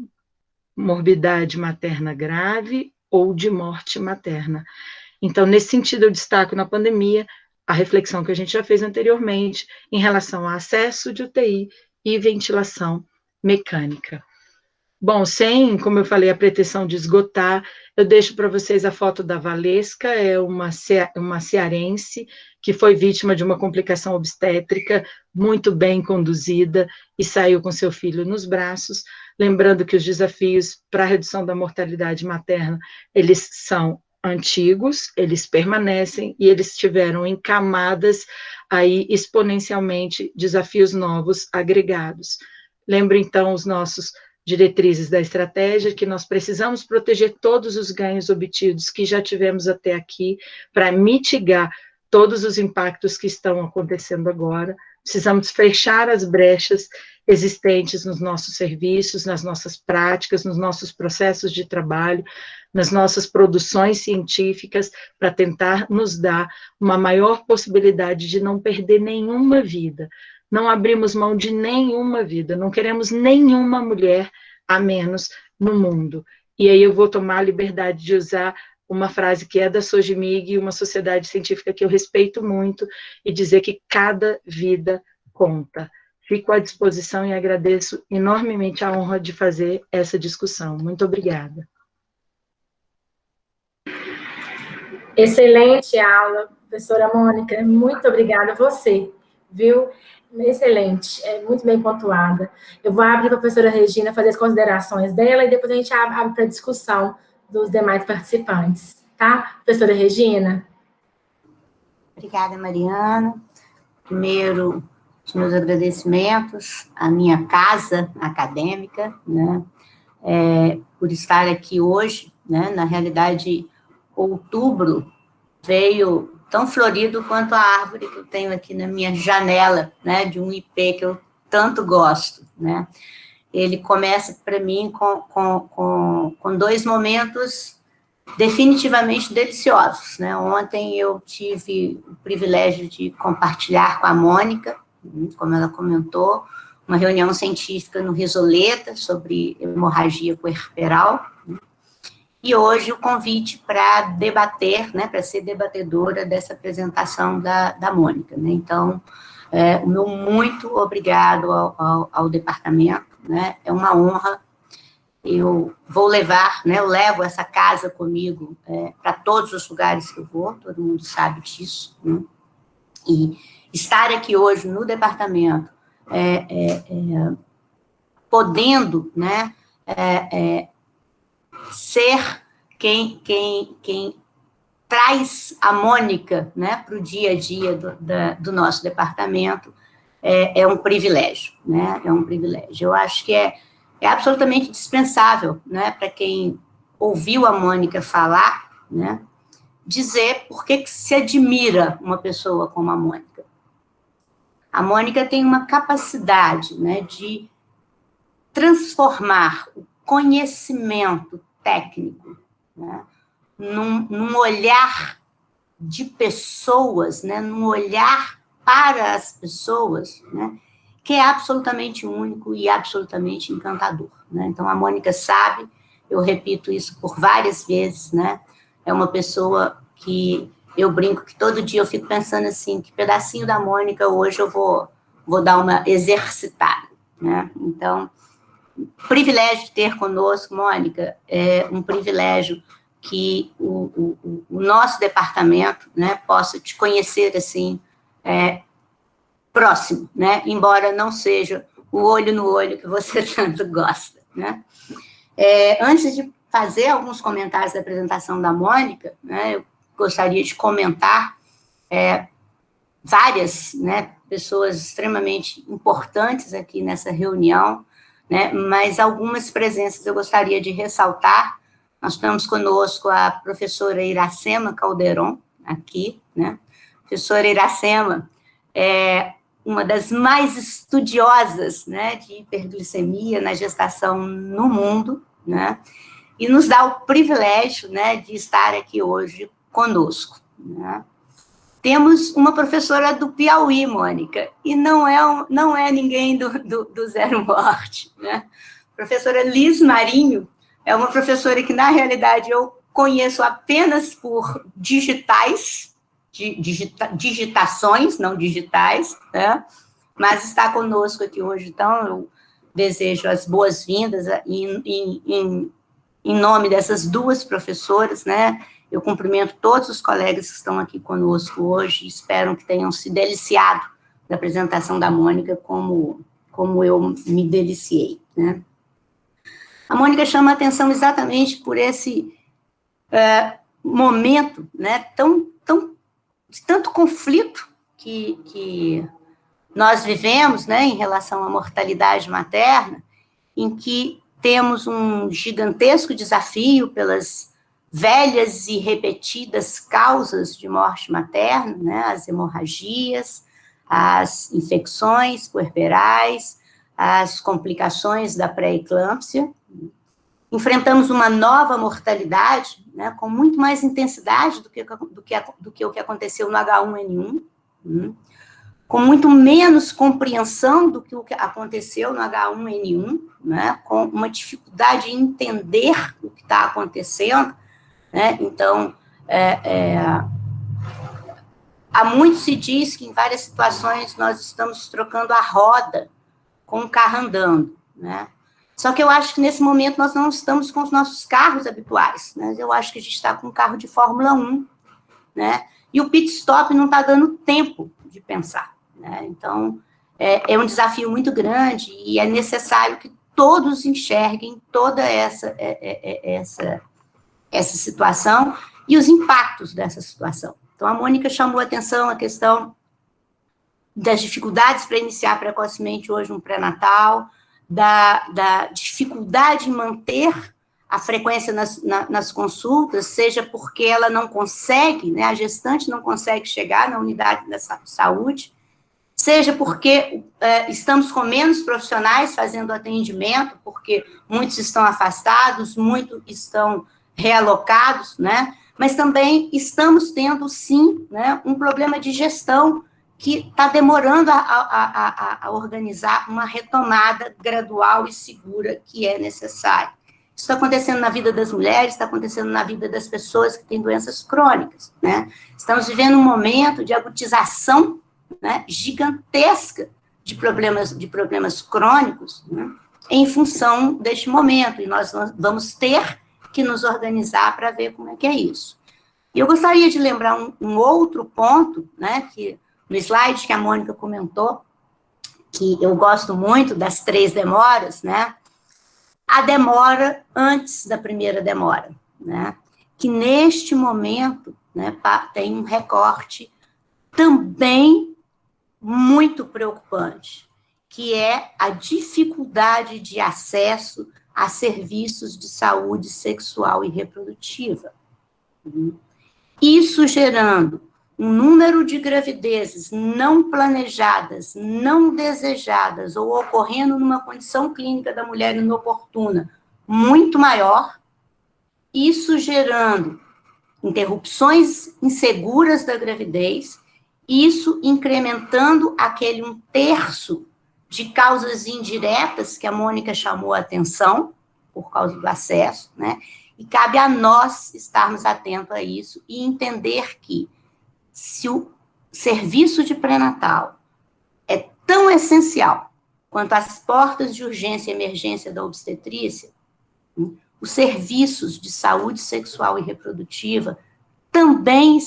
morbidade materna grave ou de morte materna. Então, nesse sentido, eu destaco na pandemia a reflexão que a gente já fez anteriormente em relação ao acesso de UTI e ventilação mecânica. Bom, sem, como eu falei, a pretensão de esgotar, eu deixo para vocês a foto da Valesca, é uma cearense que foi vítima de uma complicação obstétrica muito bem conduzida e saiu com seu filho nos braços, lembrando que os desafios para a redução da mortalidade materna, eles são antigos, eles permanecem e eles tiveram em camadas aí exponencialmente desafios novos agregados. Lembro então os nossos diretrizes da estratégia, que nós precisamos proteger todos os ganhos obtidos que já tivemos até aqui para mitigar todos os impactos que estão acontecendo agora, precisamos fechar as brechas existentes nos nossos serviços, nas nossas práticas, nos nossos processos de trabalho, nas nossas produções científicas, para tentar nos dar uma maior possibilidade de não perder nenhuma vida. Não abrimos mão de nenhuma vida, não queremos nenhuma mulher a menos no mundo. E aí eu vou tomar a liberdade de usar uma frase que é da Sojimig, uma sociedade científica que eu respeito muito, e dizer que cada vida conta. Fico à disposição e agradeço enormemente a honra de fazer essa discussão. Muito obrigada. Excelente aula, professora Mônica. Muito obrigada a você, viu? Excelente, muito bem pontuada. Eu vou abrir para a professora Regina fazer as considerações dela e depois a gente abre para a discussão dos demais participantes, tá? Professora Regina? Obrigada, Mariana. Primeiro, os meus agradecimentos à minha casa acadêmica, né, por estar aqui hoje, né, na realidade, outubro veio tão florido quanto a árvore que eu tenho aqui na minha janela, né, de um ipê que eu tanto gosto, né. Ele começa, para mim, com dois momentos definitivamente deliciosos, né. Ontem eu tive o privilégio de compartilhar com a Mônica, como ela comentou, uma reunião científica no Risoleta sobre hemorragia puerperal, né? E hoje o convite para debater, né, para ser debatedora dessa apresentação da Mônica, né? Então, o meu muito obrigado ao departamento, né? É uma honra. Eu vou levar, né, eu levo essa casa comigo para todos os lugares que eu vou, todo mundo sabe disso, né? E estar aqui hoje no departamento, podendo, né, ser quem traz a Mônica, né, para o dia a dia do nosso departamento, é um privilégio, né, é um privilégio. Eu acho que é absolutamente dispensável, né, para quem ouviu a Mônica falar, né, dizer por que se admira uma pessoa como a Mônica. A Mônica tem uma capacidade, né, de transformar o conhecimento técnico, né, num olhar de pessoas, né, num olhar para as pessoas, né, que é absolutamente único e absolutamente encantador, né? Então, a Mônica sabe, eu repito isso por várias vezes, né? É uma pessoa que eu brinco que todo dia eu fico pensando assim, que pedacinho da Mônica hoje eu vou dar uma exercitada, né? Então, privilégio de ter conosco, Mônica, é um privilégio que o nosso departamento, né, possa te conhecer assim, próximo, né, embora não seja o olho no olho que você tanto gosta, né. Antes de fazer alguns comentários da apresentação da Mônica, né, eu gostaria de comentar várias, né, pessoas extremamente importantes aqui nessa reunião, né, mas algumas presenças eu gostaria de ressaltar. Nós temos conosco a professora Iracema Calderon, aqui, né, professora Iracema é uma das mais estudiosas, né, de hiperglicemia na gestação no mundo, né, e nos dá o privilégio, né, de estar aqui hoje conosco, né. Temos uma professora do Piauí, Mônica, e não é ninguém do Zero Morte, né. Professora Liz Marinho é uma professora que, na realidade, eu conheço apenas por digitações, não digitais, né? Mas está conosco aqui hoje, então eu desejo as boas-vindas em nome dessas duas professoras, né? Eu cumprimento todos os colegas que estão aqui conosco hoje, espero que tenham se deliciado da apresentação da Mônica como eu me deliciei, né? A Mônica chama a atenção exatamente por esse momento, né, de tanto conflito que nós vivemos, né, em relação à mortalidade materna, em que temos um gigantesco desafio pelas velhas e repetidas causas de morte materna, né, as hemorragias, as infecções puerperais, as complicações da pré-eclâmpsia. Enfrentamos uma nova mortalidade, né, com muito mais intensidade do que o que aconteceu no H1N1, com muito menos compreensão do que o que aconteceu no H1N1, né, com uma dificuldade em entender o que está acontecendo, né. Então, há muito se diz que em várias situações nós estamos trocando a roda com o carro andando, né. Só que eu acho que nesse momento nós não estamos com os nossos carros habituais, né, eu acho que a gente está com um carro de Fórmula 1, né, e o pit stop não está dando tempo de pensar, né, então é um desafio muito grande e é necessário que todos enxerguem toda essa situação e os impactos dessa situação. Então, a Mônica chamou a atenção a questão das dificuldades para iniciar precocemente hoje um pré-natal, da dificuldade em manter a frequência nas consultas, seja porque ela não consegue, né, a gestante não consegue chegar na unidade da saúde, seja porque estamos com menos profissionais fazendo atendimento, porque muitos estão afastados, muitos estão realocados, né, mas também estamos tendo, sim, né, um problema de gestão que está demorando a organizar uma retomada gradual e segura que é necessária. Isso está acontecendo na vida das mulheres, está acontecendo na vida das pessoas que têm doenças crônicas, né? Estamos vivendo um momento de agutização, né, gigantesca de problemas crônicos, né, em função deste momento, e nós vamos ter que nos organizar para ver como é que é isso. E eu gostaria de lembrar um outro ponto, né, que no slide que a Mônica comentou, que eu gosto muito das 3 demoras, né, a demora antes da primeira demora, né, que neste momento, né, tem um recorte também muito preocupante, que é a dificuldade de acesso a serviços de saúde sexual e reprodutiva. Isso gerando um número de gravidezes não planejadas, não desejadas, ou ocorrendo numa condição clínica da mulher inoportuna muito maior, isso gerando interrupções inseguras da gravidez, isso incrementando aquele 1/3 de causas indiretas que a Mônica chamou a atenção, por causa do acesso, né? E cabe a nós estarmos atentos a isso e entender que se o serviço de pré-natal é tão essencial quanto as portas de urgência e emergência da obstetrícia, os serviços de saúde sexual e reprodutiva também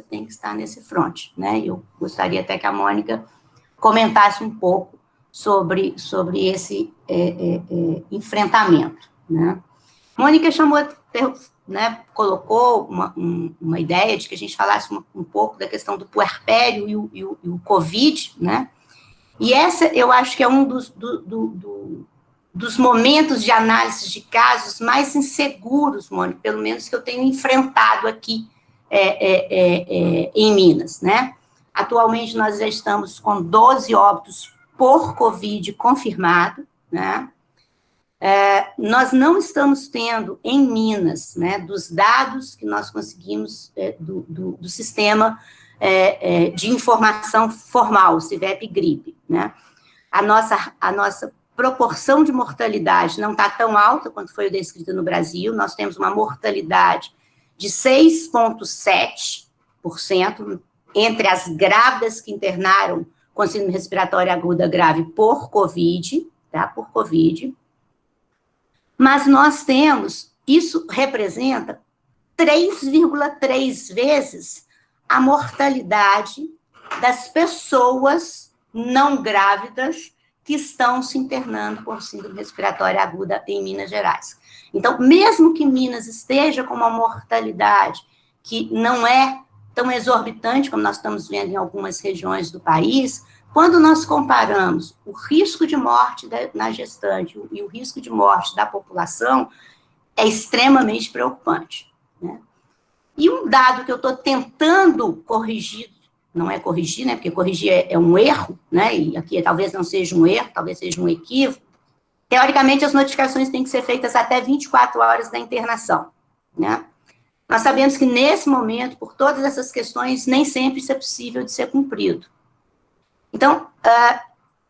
têm que estar nesse fronte, né? Eu gostaria até que a Mônica comentasse um pouco sobre esse enfrentamento, né? Mônica chamou, né, colocou uma ideia de que a gente falasse um pouco da questão do puerpério e o Covid, né? E essa, eu acho que é um dos momentos de análise de casos mais inseguros, Mônica, pelo menos que eu tenho enfrentado aqui em Minas, né? Atualmente, nós já estamos com 12 óbitos por Covid confirmado, né? Nós não estamos tendo em Minas, né, dos dados que nós conseguimos do sistema de informação formal, CIVEP-GRIP, né? A nossa proporção de mortalidade não está tão alta quanto foi descrita no Brasil, nós temos uma mortalidade de 6,7% entre as grávidas que internaram com síndrome respiratória aguda grave por Covid, tá? Por Covid. Mas nós temos, isso representa 3,3 vezes a mortalidade das pessoas não grávidas que estão se internando por síndrome respiratória aguda em Minas Gerais. Então, mesmo que Minas esteja com uma mortalidade que não é tão exorbitante como nós estamos vendo em algumas regiões do país, quando nós comparamos o risco de morte na gestante e o risco de morte da população, é extremamente preocupante, né? E um dado que eu estou tentando corrigir não é corrigir, né, porque corrigir é um erro, né, e aqui talvez não seja um erro, talvez seja um equívoco. Teoricamente, as notificações têm que ser feitas até 24 horas da internação, né? Nós sabemos que, nesse momento, por todas essas questões, nem sempre isso é possível de ser cumprido. Então,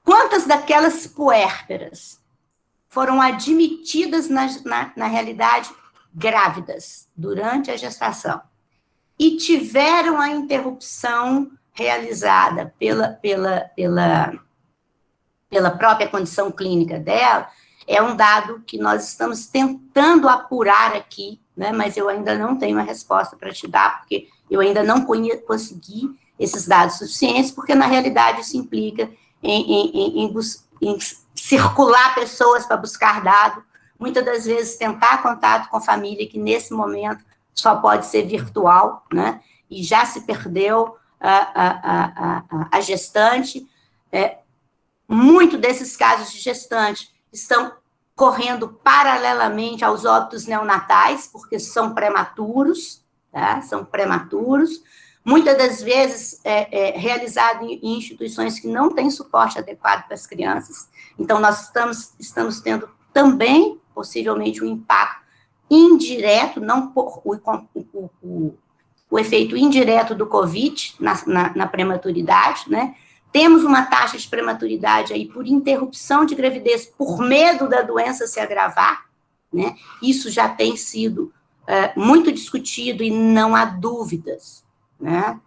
quantas daquelas puérperas foram admitidas, na realidade, grávidas, durante a gestação, e tiveram a interrupção realizada pela própria condição clínica dela, é um dado que nós estamos tentando apurar aqui, né, mas eu ainda não tenho a resposta para te dar, porque eu ainda não consegui esses dados suficientes, porque, na realidade, isso implica em circular pessoas para buscar dados, muitas das vezes tentar contato com a família, que, nesse momento, só pode ser virtual, né, e já se perdeu a gestante. Muito desses casos de gestante estão correndo paralelamente aos óbitos neonatais, porque são prematuros, tá? São prematuros, muitas das vezes realizado em instituições que não têm suporte adequado para as crianças. Então, nós estamos tendo também, possivelmente, um impacto indireto, não por o efeito indireto do Covid na prematuridade, né? Temos uma taxa de prematuridade aí por interrupção de gravidez, por medo da doença se agravar, né? Isso já tem sido muito discutido e não há dúvidas, né?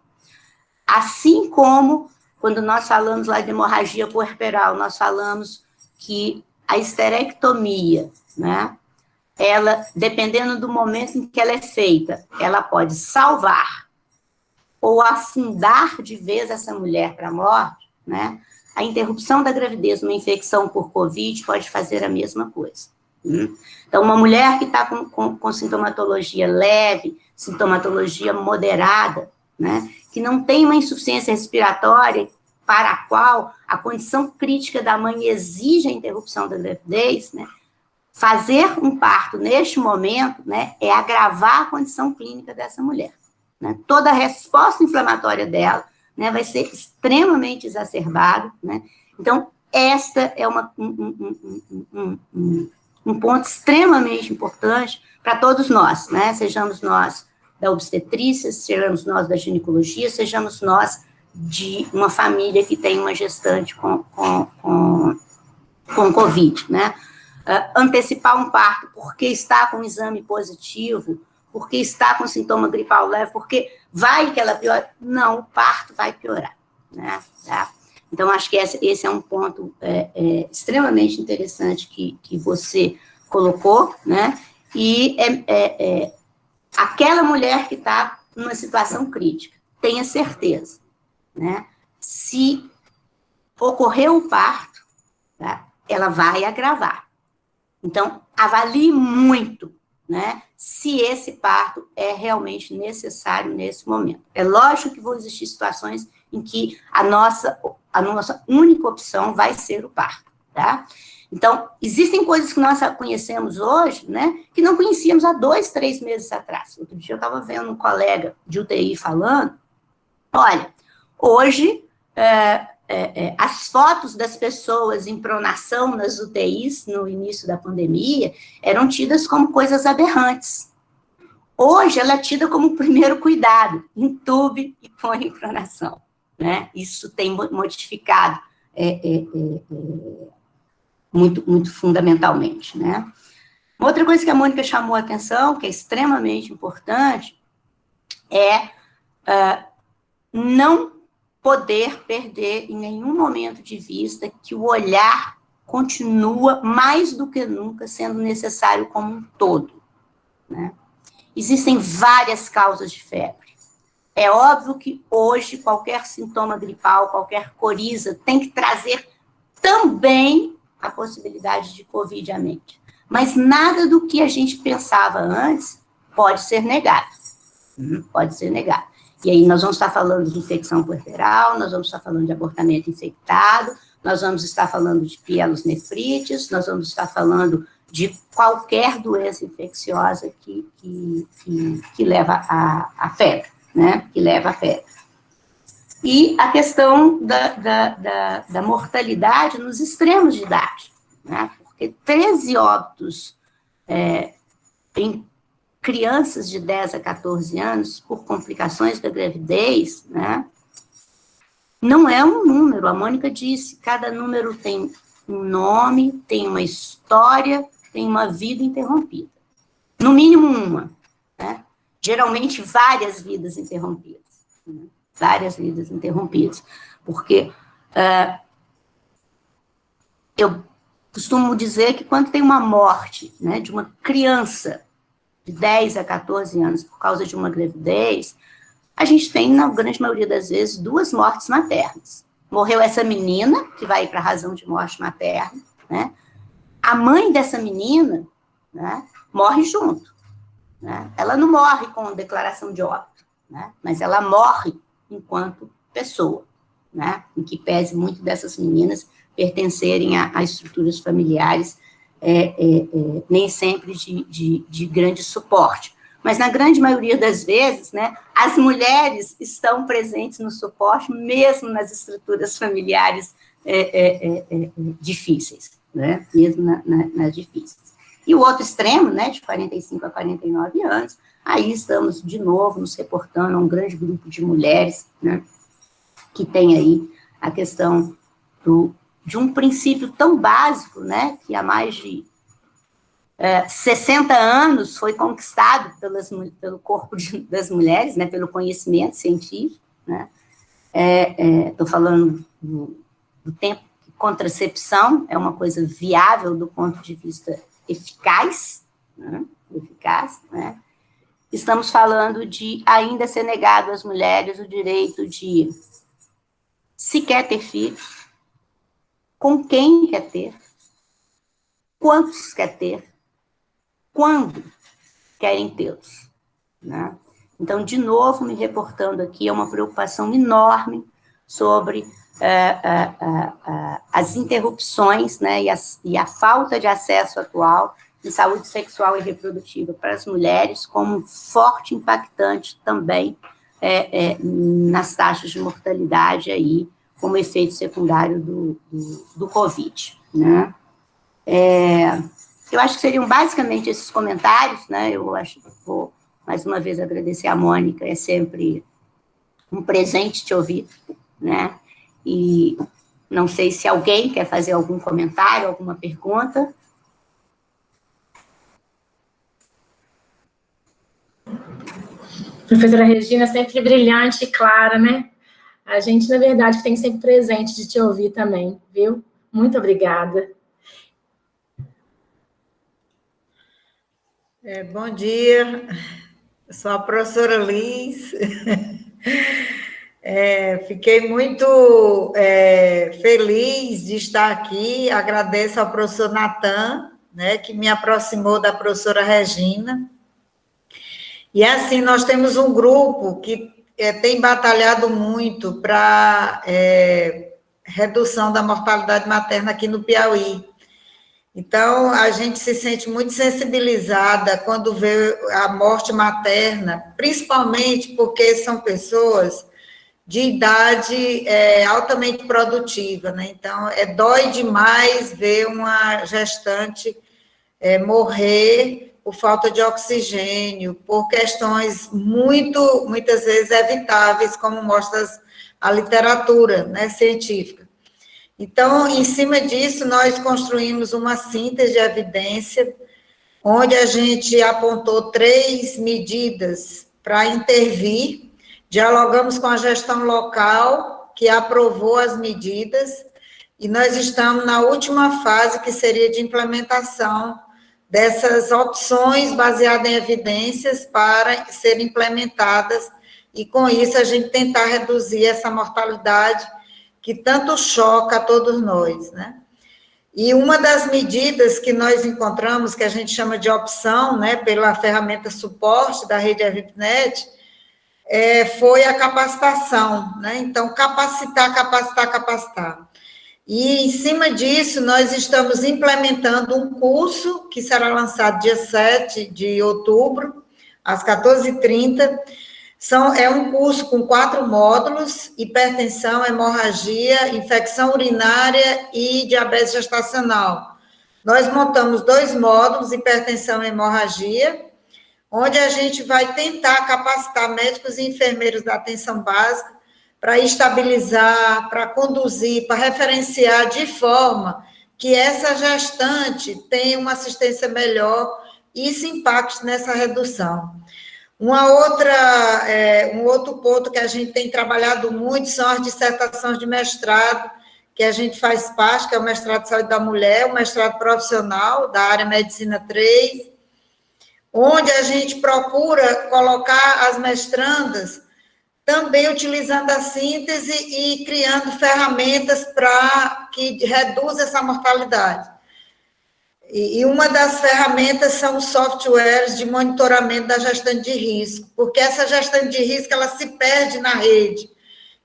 Assim como, quando nós falamos lá de hemorragia puerperal, nós falamos que a esterectomia, né? Ela, dependendo do momento em que ela é feita, ela pode salvar ou afundar de vez essa mulher para a morte, né? A interrupção da gravidez, uma infecção por Covid, pode fazer a mesma coisa. Então, uma mulher que está com sintomatologia leve, sintomatologia moderada, né? Que não tem uma insuficiência respiratória para a qual a condição crítica da mãe exige a interrupção da gravidez, né? Fazer um parto neste momento, né, é agravar a condição clínica dessa mulher. Né? Toda a resposta inflamatória dela, né, vai ser extremamente exacerbada, né? Então, esta é um ponto extremamente importante para todos nós, né? Sejamos nós da obstetrícia, sejamos nós da ginecologia, sejamos nós de uma família que tem uma gestante com Covid, né? Antecipar um parto porque está com um exame positivo, porque está com sintoma gripal leve, porque vai que ela piora. Não, o parto vai piorar, né? Tá? Então, acho que esse é um ponto extremamente interessante que você colocou, né? E aquela mulher que está numa situação crítica, tenha certeza, né? Se ocorreu o parto, tá? Ela vai agravar. Então, avalie muito, né, se esse parto é realmente necessário nesse momento. É lógico que vão existir situações em que a nossa única opção vai ser o parto, tá? Então, existem coisas que nós conhecemos hoje, né, que não conhecíamos há 2, 3 meses atrás. Outro dia eu estava vendo um colega de UTI falando, olha, hoje as fotos das pessoas em pronação nas UTIs no início da pandemia eram tidas como coisas aberrantes. Hoje ela é tida como primeiro cuidado, entube e põe em pronação, né? Isso tem modificado muito fundamentalmente, né? Outra coisa que a Mônica chamou a atenção, que é extremamente importante, é não poder perder em nenhum momento de vista que o olhar continua, mais do que nunca, sendo necessário como um todo, né? Existem várias causas de febre. É óbvio que hoje qualquer sintoma gripal, qualquer coriza, tem que trazer também a possibilidade de Covid à mente. Mas nada do que a gente pensava antes pode ser negado. Pode ser negado. E aí nós vamos estar falando de infecção puerperal, nós vamos estar falando de abortamento infectado, nós vamos estar falando de pielonefrites, nós vamos estar falando de qualquer doença infecciosa que leva à febre, né? Que leva à febre. E a questão da mortalidade nos extremos de idade, né? Porque 13 óbitos em crianças de 10 a 14 anos por complicações da gravidez, né? Não é um número, a Mônica disse, cada número tem um nome, tem uma história, tem uma vida interrompida. No mínimo uma, né? Geralmente várias vidas interrompidas, né? Várias vidas interrompidas, porque eu costumo dizer que quando tem uma morte, né, de uma criança de 10 a 14 anos por causa de uma gravidez, a gente tem, na grande maioria das vezes, 2 mortes maternas. Morreu essa menina, que vai para a razão de morte materna, né? A mãe dessa menina, né, morre junto, né? Ela não morre com declaração de óbito, né, mas ela morre enquanto pessoa, né, em que pese muito dessas meninas pertencerem a estruturas familiares nem sempre de grande suporte. Mas, na grande maioria das vezes, né, as mulheres estão presentes no suporte, mesmo nas estruturas familiares difíceis, né, mesmo nas difíceis. E o outro extremo, né, de 45 a 49 anos, aí estamos, de novo, nos reportando a um grande grupo de mulheres, né, que tem aí a questão de um princípio tão básico, né, que há mais de 60 anos foi conquistado pelo corpo das mulheres, né, pelo conhecimento científico, né. Estou falando do tempo que contracepção é uma coisa viável do ponto de vista eficaz, né. Estamos falando de ainda ser negado às mulheres o direito de, se quer ter filhos, com quem quer ter, quantos quer ter, quando querem tê-los, né? Então, de novo, me reportando aqui, é uma preocupação enorme sobre as interrupções, né, e a falta de acesso atual em saúde sexual e reprodutiva para as mulheres, como forte impactante também nas taxas de mortalidade aí, como efeito secundário do Covid, né? Eu acho que seriam basicamente esses comentários, né? Eu acho que vou, mais uma vez, agradecer a Mônica, é sempre um presente te ouvir, né? E não sei se alguém quer fazer algum comentário, alguma pergunta. Professora Regina, sempre brilhante e clara, né? A gente, na verdade, tem sempre presente de te ouvir também, viu? Muito obrigada. Bom dia, eu sou a professora Liz. Fiquei muito feliz de estar aqui, agradeço ao professor Natan, né, que me aproximou da professora Regina. E assim, nós temos um grupo que tem batalhado muito para redução da mortalidade materna aqui no Piauí. Então, a gente se sente muito sensibilizada quando vê a morte materna, principalmente porque são pessoas de idade altamente produtiva, né? Então, dói demais ver uma gestante morrer por falta de oxigênio, por questões muitas vezes evitáveis, como mostra a literatura, né, científica. Então, em cima disso, nós construímos uma síntese de evidência, onde a gente apontou 3 medidas para intervir, dialogamos com a gestão local, que aprovou as medidas, e nós estamos na última fase, que seria de implementação dessas opções baseadas em evidências para serem implementadas, e com isso a gente tentar reduzir essa mortalidade que tanto choca a todos nós, né? E uma das medidas que nós encontramos, que a gente chama de opção, né, pela ferramenta suporte da rede EvipNet, foi a capacitação, né? Então, capacitar. E, em cima disso, nós estamos implementando um curso que será lançado dia 7 de outubro, às 14h30, É um curso com 4 módulos: hipertensão, hemorragia, infecção urinária e diabetes gestacional. Nós montamos 2 módulos, hipertensão e hemorragia, onde a gente vai tentar capacitar médicos e enfermeiros da atenção básica para estabilizar, para conduzir, para referenciar de forma que essa gestante tenha uma assistência melhor e isso impacte nessa redução. Um outro ponto que a gente tem trabalhado muito são as dissertações de mestrado, que a gente faz parte, que é o mestrado de saúde da mulher, o mestrado profissional da área medicina 3, onde a gente procura colocar as mestrandas também utilizando a síntese e criando ferramentas para que reduza essa mortalidade. E uma das ferramentas são os softwares de monitoramento da gestante de risco, porque essa gestante de risco, ela se perde na rede.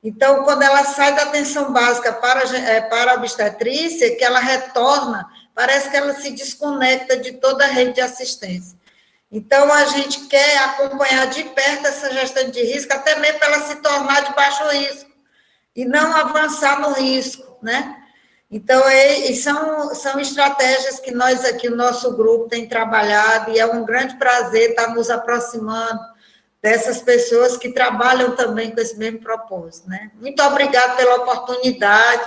Então, quando ela sai da atenção básica para a obstetrícia, que ela retorna, parece que ela se desconecta de toda a rede de assistência. Então, a gente quer acompanhar de perto essa gestante de risco, até mesmo para ela se tornar de baixo risco, e não avançar no risco, né? Então, são estratégias que nós aqui, o nosso grupo, tem trabalhado, e é um grande prazer estar nos aproximando dessas pessoas que trabalham também com esse mesmo propósito, né? Muito obrigada pela oportunidade,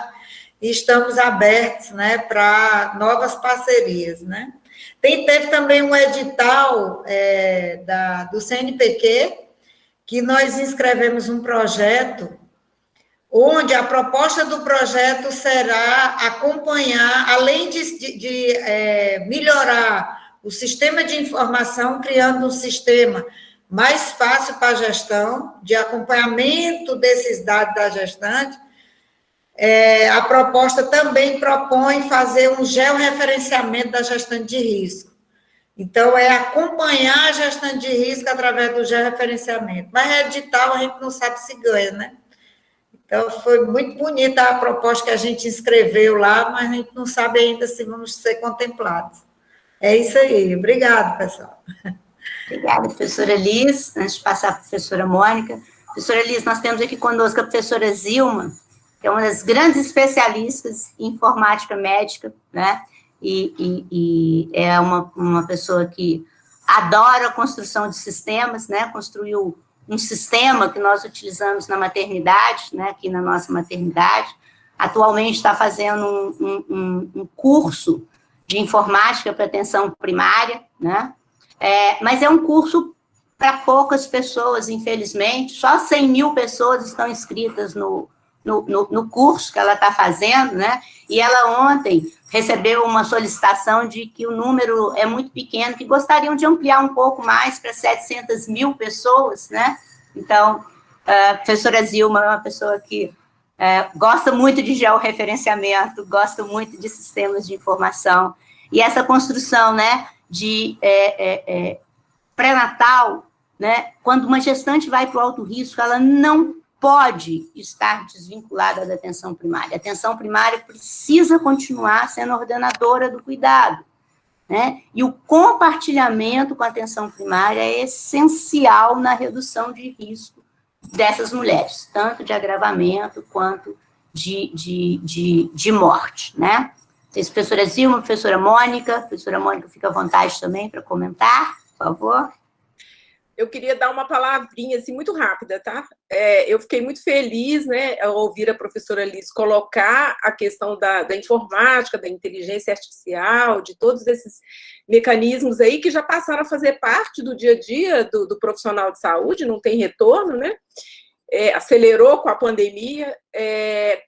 e estamos abertos, né, para novas parcerias, né? Teve também um edital do CNPq, que nós inscrevemos um projeto, onde a proposta do projeto será acompanhar, além de melhorar o sistema de informação, criando um sistema mais fácil para a gestão, de acompanhamento desses dados da gestante. A proposta também propõe fazer um georreferenciamento da gestante de risco. Então, é acompanhar a gestante de risco através do georreferenciamento. Mas edital a gente não sabe se ganha, né? Então, foi muito bonita a proposta que a gente escreveu lá, mas a gente não sabe ainda se vamos ser contemplados. É isso aí. Obrigada, pessoal. Obrigada, professora Liz. Antes de passar para a professora Mônica. Professora Liz, nós temos aqui conosco a professora Zilma, que é uma das grandes especialistas em informática médica, né? E é uma pessoa que adora a construção de sistemas, né? Construiu um sistema que nós utilizamos na maternidade, né? Aqui na nossa maternidade. Atualmente está fazendo um curso de informática para atenção primária, né? Mas é um curso para poucas pessoas, infelizmente. Só 100 mil pessoas estão inscritas no curso que ela está fazendo, né? E ela ontem recebeu uma solicitação de que o número é muito pequeno, que gostariam de ampliar um pouco mais para 700 mil pessoas, né? Então, a professora Zilma é uma pessoa que gosta muito de georreferenciamento, gosta muito de sistemas de informação, e essa construção, né, de pré-natal, né, quando uma gestante vai para o alto risco, ela não pode estar desvinculada da atenção primária. A atenção primária precisa continuar sendo ordenadora do cuidado, né? E o compartilhamento com a atenção primária é essencial na redução de risco dessas mulheres, tanto de agravamento quanto de morte, né? Professora Zilma, professora Mônica fica à vontade também para comentar, por favor. Eu queria dar uma palavrinha, assim, muito rápida, tá? Eu fiquei muito feliz, né, ao ouvir a professora Liz colocar a questão da informática, da inteligência artificial, de todos esses mecanismos aí que já passaram a fazer parte do dia a dia do profissional de saúde, não tem retorno, né? Acelerou com a pandemia,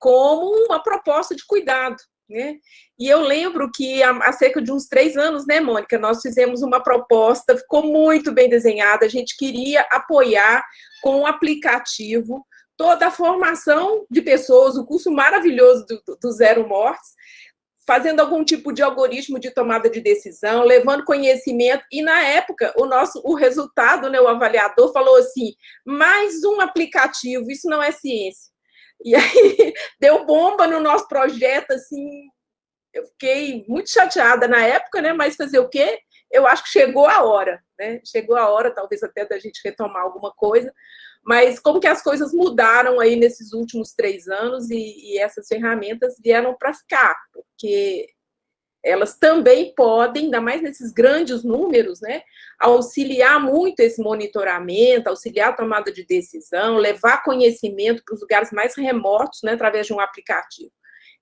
como uma proposta de cuidado, né? E eu lembro que há cerca de uns 3 anos, né, Mônica, nós fizemos uma proposta, ficou muito bem desenhada, a gente queria apoiar com um aplicativo toda a formação de pessoas, o curso maravilhoso do Zero Mortes, fazendo algum tipo de algoritmo de tomada de decisão, levando conhecimento, e na época o resultado, né, o avaliador falou assim, mais um aplicativo, isso não é ciência. E aí deu bomba no nosso projeto, assim, eu fiquei muito chateada na época, né? Mas fazer o quê? Eu acho que chegou a hora, né? Chegou a hora, talvez até da gente retomar alguma coisa, Mas como que as coisas mudaram aí nesses últimos 3 anos e essas ferramentas vieram para ficar, porque elas também podem, ainda mais nesses grandes números, né, auxiliar muito esse monitoramento, auxiliar a tomada de decisão, levar conhecimento para os lugares mais remotos, né, através de um aplicativo.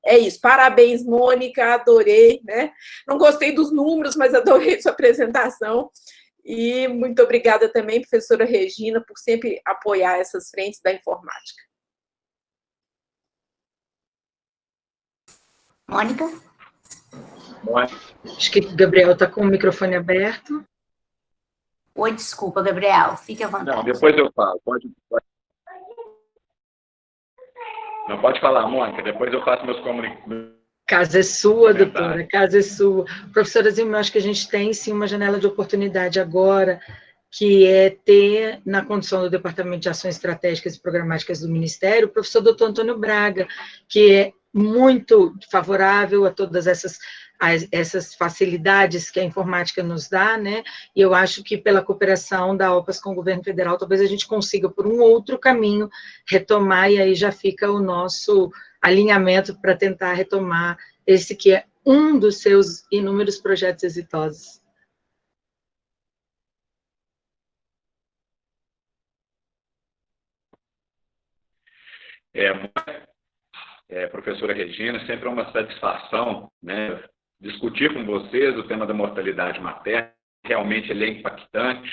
É isso. Parabéns, Mônica, adorei, né? Não gostei dos números, mas adorei sua apresentação. E muito obrigada também, professora Regina, por sempre apoiar essas frentes da informática. Mônica? Acho que o Gabriel está com o microfone aberto. Oi, desculpa, Gabriel. Fique à vontade. Não, depois eu falo. Não, pode falar, Mônica. Depois eu faço meus comunicados. Casa é sua, doutora, casa é sua. Professora Zilma, acho que a gente tem, sim, uma janela de oportunidade agora, que é ter, na condição do Departamento de Ações Estratégicas e Programáticas do Ministério, o professor doutor Antônio Braga, que é muito favorável a todas essas facilidades que a informática nos dá, né? E eu acho que pela cooperação da OPAS com o governo federal, talvez a gente consiga, por um outro caminho, retomar, e aí já fica o nosso alinhamento para tentar retomar esse que é um dos seus inúmeros projetos exitosos. Professora Regina, sempre é uma satisfação, né, discutir com vocês o tema da mortalidade materna. Realmente ele é impactante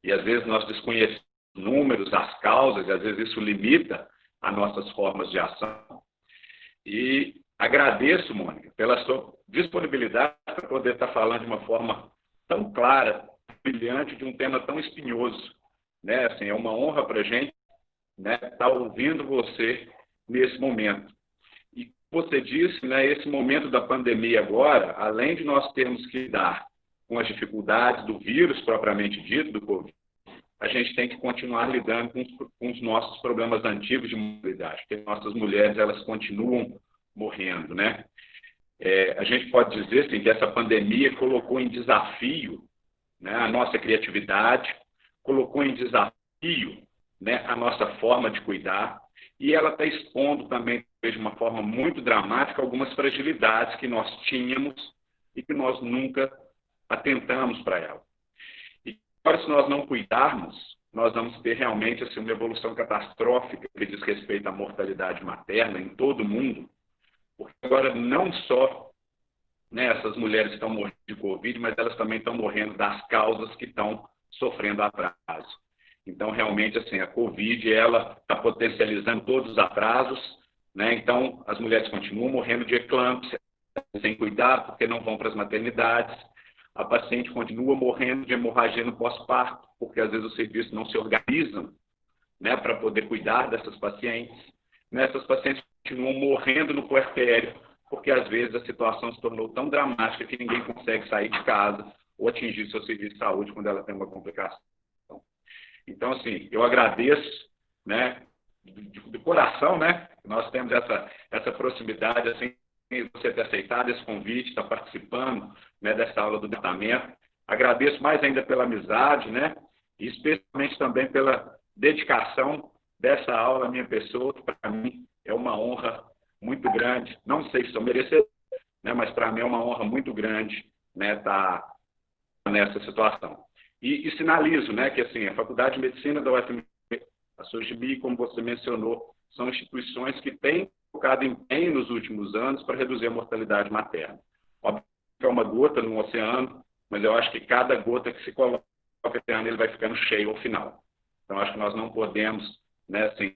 e às vezes nós desconhecemos os números, as causas, e às vezes isso limita as nossas formas de ação. E agradeço, Mônica, pela sua disponibilidade para poder estar falando de uma forma tão clara, brilhante, de um tema tão espinhoso, né? Assim, é uma honra para a gente, né, estar ouvindo você nesse momento. E você disse, né, esse momento da pandemia agora, além de nós termos que lidar com as dificuldades do vírus propriamente dito, do Covid, a gente tem que continuar lidando com os nossos problemas antigos de mortalidade, porque nossas mulheres, elas continuam morrendo, né? A gente pode dizer, assim, que essa pandemia colocou em desafio, né, a nossa criatividade, colocou em desafio, né, a nossa forma de cuidar, e ela está expondo também, de uma forma muito dramática, algumas fragilidades que nós tínhamos e que nós nunca atentamos para ela. E agora, se nós não cuidarmos, nós vamos ter realmente assim, uma evolução catastrófica que diz respeito à mortalidade materna em todo o mundo, porque agora não só, né, essas mulheres estão morrendo de Covid, mas elas também estão morrendo das causas que estão sofrendo atraso. Então, realmente, assim, a Covid, ela está potencializando todos os atrasos, né? Então, as mulheres continuam morrendo de eclâmpsia, sem cuidado, porque não vão para as maternidades. A paciente continua morrendo de hemorragia no pós-parto, porque às vezes os serviços não se organizam, né, para poder cuidar dessas pacientes. Essas pacientes continuam morrendo no puerpério, porque às vezes a situação se tornou tão dramática que ninguém consegue sair de casa ou atingir seu serviço de saúde quando ela tem uma complicação. Então, assim, eu agradeço, né, de coração, né, nós temos essa proximidade, assim, você ter aceitado esse convite, estar participando, né, dessa aula do departamento. Agradeço mais ainda pela amizade, né, e especialmente também pela dedicação dessa aula à minha pessoa, que para mim é uma honra muito grande. Não sei se sou merecedor, né, mas para mim é uma honra muito grande, né, estar nessa situação. E sinalizo, né, que assim, a Faculdade de Medicina da UFMG, a SOGMI, como você mencionou, são instituições que têm focado empenho nos últimos anos para reduzir a mortalidade materna. Óbvio que é uma gota no oceano, mas eu acho que cada gota que se coloca no oceano, ele vai ficando cheio ao final. Então, acho que nós não podemos, né, assim,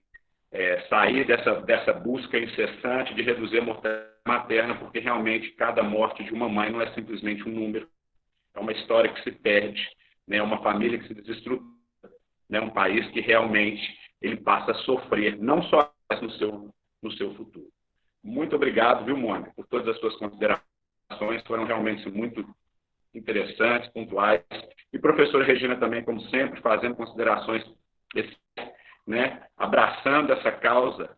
sair dessa busca incessante de reduzir a mortalidade materna, porque realmente cada morte de uma mãe não é simplesmente um número. É uma história que se perde, né, uma família que se desestrutura, né, um país que realmente ele passa a sofrer, não só no seu futuro. Muito obrigado, viu, Mônica, por todas as suas considerações, foram realmente muito interessantes, pontuais. E professora Regina também, como sempre, fazendo considerações, né, abraçando essa causa,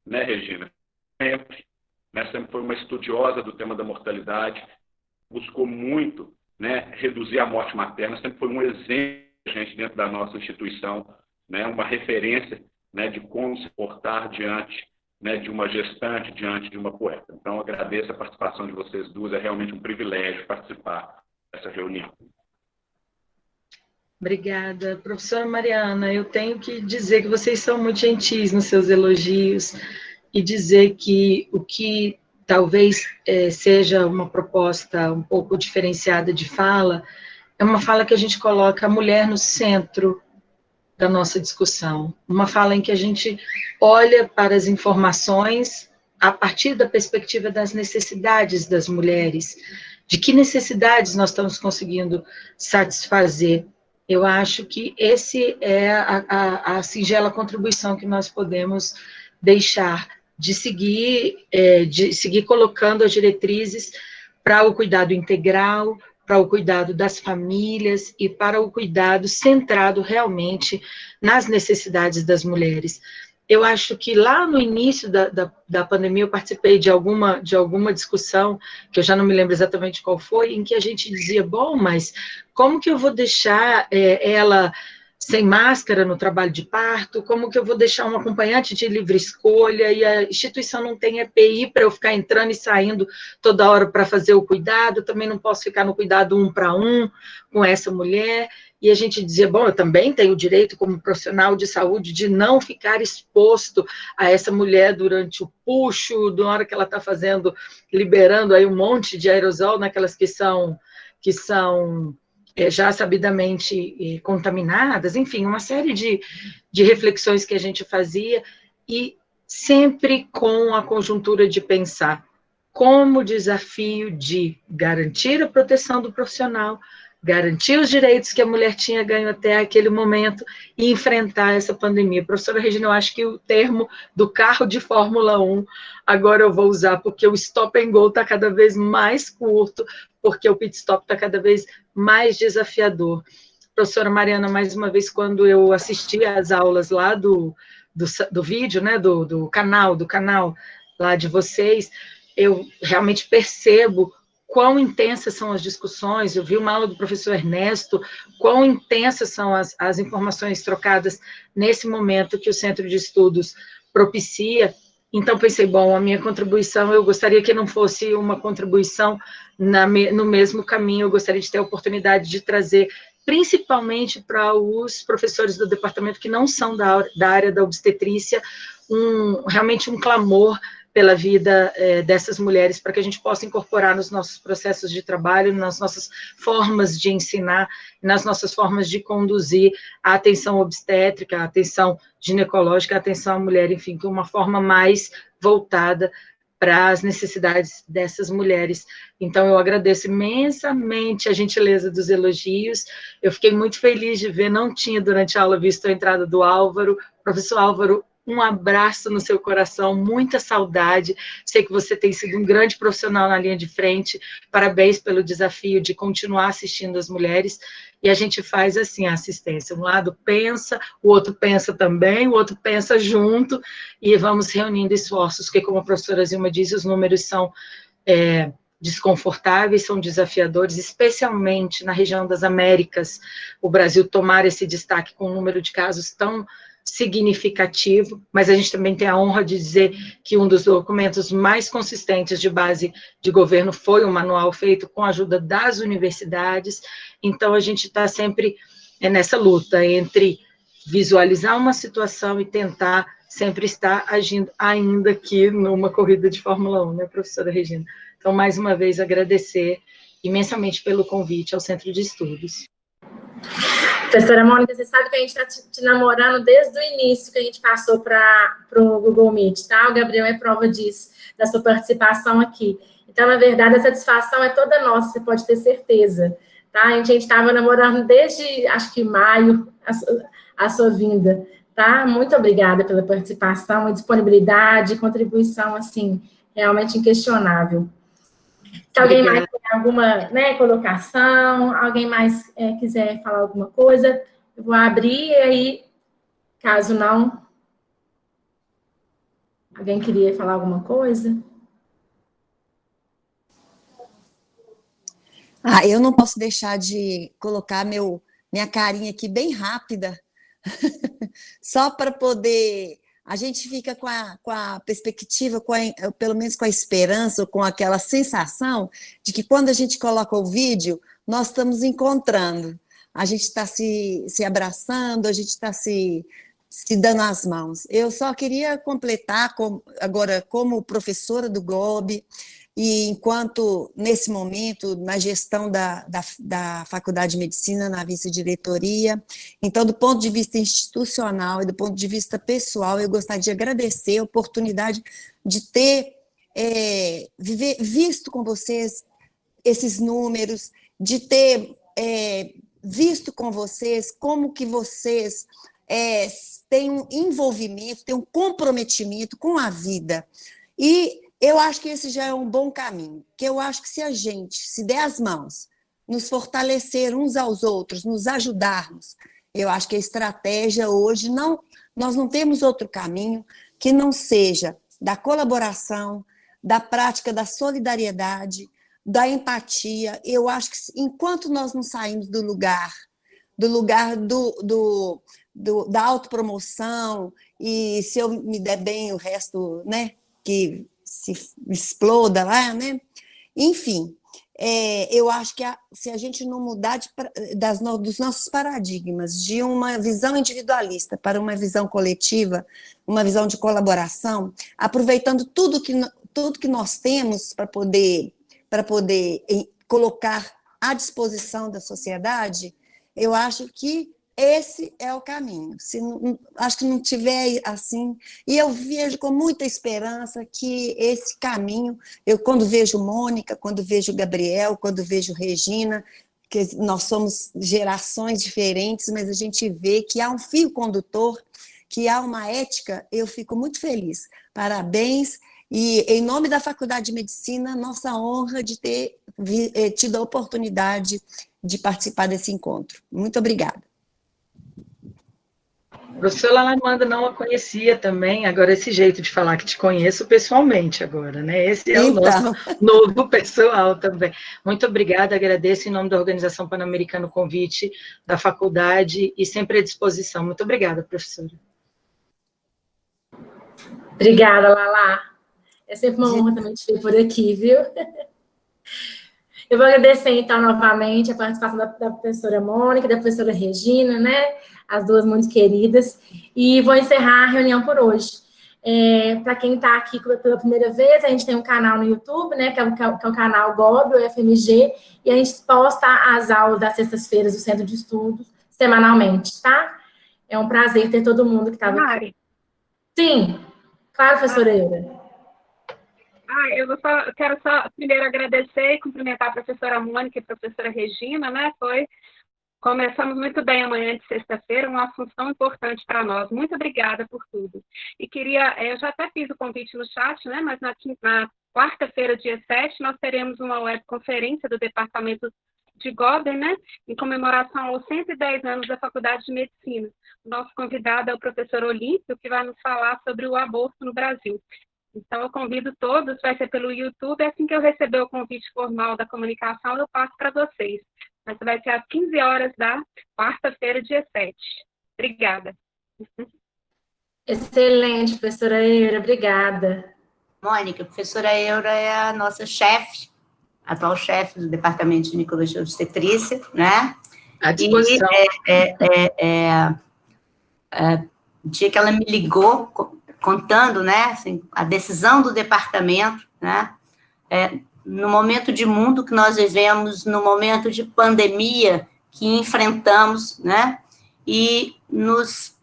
né, Regina? Sempre, né, sempre foi uma estudiosa do tema da mortalidade, buscou muito, né, reduzir a morte materna, sempre foi um exemplo, gente, dentro da nossa instituição, né, uma referência, né, de como se portar diante, né, de uma gestante, diante de uma poeta. Então, agradeço a participação de vocês duas, é realmente um privilégio participar dessa reunião. Obrigada. Professora Mariana, eu tenho que dizer que vocês são muito gentis nos seus elogios e dizer que o que talvez seja uma proposta um pouco diferenciada de fala, é uma fala que a gente coloca a mulher no centro da nossa discussão. Uma fala em que a gente olha para as informações a partir da perspectiva das necessidades das mulheres, de que necessidades nós estamos conseguindo satisfazer. Eu acho que esse é a singela contribuição que nós podemos deixar, de seguir colocando as diretrizes para o cuidado integral, para o cuidado das famílias e para o cuidado centrado realmente nas necessidades das mulheres. Eu acho que lá no início da pandemia eu participei de alguma discussão, que eu já não me lembro exatamente qual foi, em que a gente dizia, bom, mas como que eu vou deixar ela sem máscara no trabalho de parto? Como que eu vou deixar um acompanhante de livre escolha e a instituição não tem EPI para eu ficar entrando e saindo toda hora para fazer o cuidado? Também não posso ficar no cuidado 1 para 1 com essa mulher. E a gente dizia, bom, eu também tenho o direito como profissional de saúde de não ficar exposto a essa mulher durante o puxo, na hora que ela está liberando aí um monte de aerosol naquelas que são já sabidamente contaminadas, enfim, uma série de reflexões que a gente fazia, e sempre com a conjuntura de pensar como o desafio de garantir a proteção do profissional, garantir os direitos que a mulher tinha ganho até aquele momento e enfrentar essa pandemia. Professora Regina, eu acho que o termo do carro de Fórmula 1, agora eu vou usar, porque o stop and go está cada vez mais curto, porque o pit stop está cada vez mais desafiador. Professora Mariana, mais uma vez, quando eu assisti às aulas lá do vídeo, né, do canal lá de vocês, eu realmente percebo quão intensas são as discussões. Eu vi uma aula do professor Ernesto, quão intensas são as informações trocadas nesse momento que o Centro de Estudos propicia. Então, pensei, bom, a minha contribuição, eu gostaria que não fosse uma contribuição no mesmo caminho, eu gostaria de ter a oportunidade de trazer, principalmente para os professores do departamento que não são da área da obstetrícia, realmente um clamor pela vida dessas mulheres, para que a gente possa incorporar nos nossos processos de trabalho, nas nossas formas de ensinar, nas nossas formas de conduzir a atenção obstétrica, a atenção ginecológica, a atenção à mulher, enfim, de uma forma mais voltada para as necessidades dessas mulheres. Então, eu agradeço imensamente a gentileza dos elogios. Eu fiquei muito feliz de ver, não tinha durante a aula visto a entrada do Álvaro. Professor Álvaro, um abraço no seu coração, muita saudade. Sei que você tem sido um grande profissional na linha de frente. Parabéns pelo desafio de continuar assistindo as mulheres. E a gente faz assim a assistência. Um lado pensa, o outro pensa também, o outro pensa junto, e vamos reunindo esforços, porque, como a professora Zilma disse, os números são desconfortáveis, são desafiadores, especialmente na região das Américas. O Brasil tomar esse destaque com um número de casos tão significativo, mas a gente também tem a honra de dizer que um dos documentos mais consistentes de base de governo foi um manual feito com a ajuda das universidades. Então a gente está sempre nessa luta entre visualizar uma situação e tentar sempre estar agindo, ainda aqui numa corrida de Fórmula 1, né, professora Regina? Então, mais uma vez, agradecer imensamente pelo convite ao Centro de Estudos. Professora Mônica, você sabe que a gente está te namorando desde o início que a gente passou para o Google Meet, tá? O Gabriel é prova disso, da sua participação aqui. Então, na verdade, a satisfação é toda nossa, você pode ter certeza, tá? A gente estava namorando desde, acho que maio, a sua vinda, tá? Muito obrigada pela participação, disponibilidade, contribuição, assim, realmente inquestionável. Se alguém mais tem alguma, né, colocação, alguém mais quiser falar alguma coisa, eu vou abrir, e aí, caso não, alguém queria falar alguma coisa? Eu não posso deixar de colocar minha carinha aqui bem rápida só para poder... A gente fica com a perspectiva, pelo menos com a esperança, ou com aquela sensação de que quando a gente coloca o vídeo, nós estamos encontrando. A gente está se abraçando, a gente está se dando as mãos. Eu só queria completar, agora, como professora do GOB, e enquanto, nesse momento, na gestão da Faculdade de Medicina, na vice-diretoria, então, do ponto de vista institucional e do ponto de vista pessoal, eu gostaria de agradecer a oportunidade de ter visto com vocês esses números, de ter visto com vocês como que vocês têm um envolvimento, têm um comprometimento com a vida. E eu acho que esse já é um bom caminho, que eu acho que se a gente se der as mãos, nos fortalecer uns aos outros, nos ajudarmos, eu acho que a estratégia hoje, nós não temos outro caminho que não seja da colaboração, da prática da solidariedade, da empatia. Eu acho que enquanto nós não saímos do lugar da autopromoção, e se eu me der bem o resto, né, que se exploda lá, né? Enfim, eu acho que se a gente não mudar dos nossos paradigmas, de uma visão individualista para uma visão coletiva, uma visão de colaboração, aproveitando tudo que nós temos para poder colocar à disposição da sociedade, eu acho que esse é o caminho. Acho que não tiver assim, e eu vejo com muita esperança que esse caminho, eu quando vejo Mônica, quando vejo Gabriel, quando vejo Regina, que nós somos gerações diferentes, mas a gente vê que há um fio condutor, que há uma ética, eu fico muito feliz. Parabéns, e em nome da Faculdade de Medicina, nossa honra de ter tido a oportunidade de participar desse encontro. Muito obrigada. A professora Amanda não a conhecia também, agora esse jeito de falar que te conheço pessoalmente agora, né? Esse é o nosso novo pessoal também. Muito obrigada, agradeço em nome da Organização Pan-Americana o convite da faculdade e sempre à disposição. Muito obrigada, professora. Obrigada, Lala. É sempre uma honra também te ver por aqui, viu? Eu vou agradecer, então, novamente a participação da professora Mônica, da professora Regina, né? As duas muito queridas. E vou encerrar a reunião por hoje. Para quem está aqui pela primeira vez, a gente tem um canal no YouTube, né? Que é o canal GOB, o FMG, e a gente posta as aulas das sextas-feiras do Centro de Estudos semanalmente, tá? É um prazer ter todo mundo que estava aqui. Sim, claro, professora Eura. Eu quero só primeiro agradecer e cumprimentar a professora Mônica e a professora Regina, né? Começamos muito bem amanhã de sexta-feira, uma função importante para nós. Muito obrigada por tudo. E eu já até fiz o convite no chat, né? Mas na quarta-feira, dia 7, nós teremos uma webconferência do Departamento de Goben, né? Em comemoração aos 110 anos da Faculdade de Medicina. O nosso convidado é o professor Olímpio, que vai nos falar sobre o aborto no Brasil. Então, eu convido todos, vai ser pelo YouTube, assim que eu receber o convite formal da comunicação, eu passo para vocês. Mas vai ser às 15 horas da quarta-feira, dia 7. Obrigada. Excelente, professora Eura, obrigada. Mônica, a professora Eura é a nossa chefe, atual chefe do Departamento de Ginecologia e Obstetrícia, né? À disposição. O dia que ela me ligou, contando, né, assim, a decisão do departamento, né, no momento de mundo que nós vivemos, no momento de pandemia que enfrentamos, né, e nos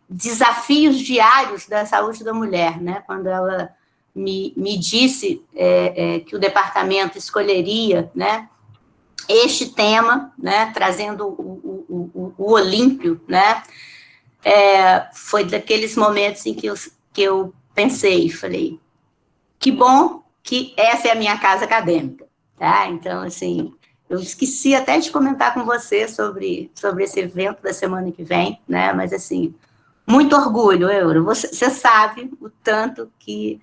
desafios diários da saúde da mulher, né, quando ela me disse que o departamento escolheria, né, este tema, né, trazendo o Olímpio, né, foi daqueles momentos em que eu pensei, falei, que bom que essa é a minha casa acadêmica, tá? Então, assim, eu esqueci até de comentar com você sobre esse evento da semana que vem, né? Mas, assim, muito orgulho, Eura. Você sabe o tanto que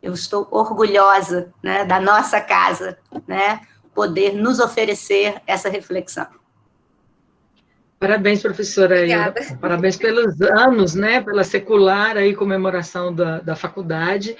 eu estou orgulhosa, né, da nossa casa, né, poder nos oferecer essa reflexão. Parabéns, professora. Obrigada. Parabéns pelos anos, né, pela secular aí, comemoração da faculdade.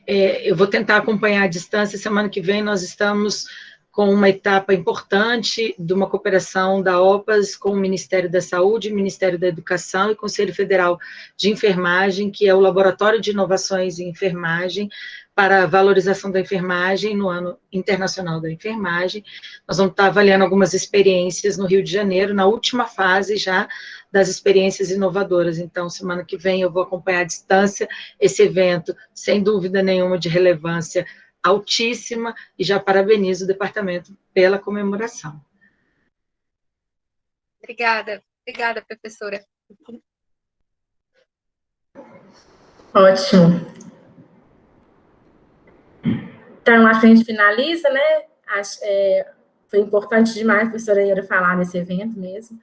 Eu vou tentar acompanhar à distância. Semana que vem nós estamos com uma etapa importante de uma cooperação da OPAS com o Ministério da Saúde, Ministério da Educação e Conselho Federal de Enfermagem, que é o Laboratório de Inovações em Enfermagem, para a valorização da enfermagem no Ano Internacional da Enfermagem. Nós vamos estar avaliando algumas experiências no Rio de Janeiro, na última fase já das experiências inovadoras. Então, semana que vem eu vou acompanhar à distância esse evento, sem dúvida nenhuma de relevância altíssima, e já parabenizo o departamento pela comemoração. Obrigada, professora. Ótimo. Então, acho que a gente finaliza, né? Foi importante demais a professora Iara falar nesse evento mesmo.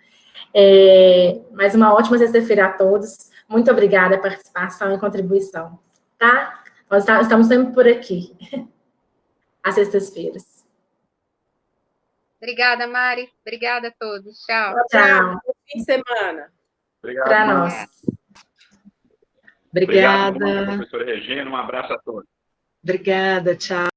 Mais uma ótima sexta-feira a todos. Muito obrigada pela participação e contribuição, tá? Nós estamos sempre por aqui, às sextas-feiras. Obrigada, Mari. Obrigada a todos. Tchau. Tchau. Bom fim de semana. Obrigado. Para nós. Obrigada. Obrigado, professora Regina. Um abraço a todos. Obrigada, tchau.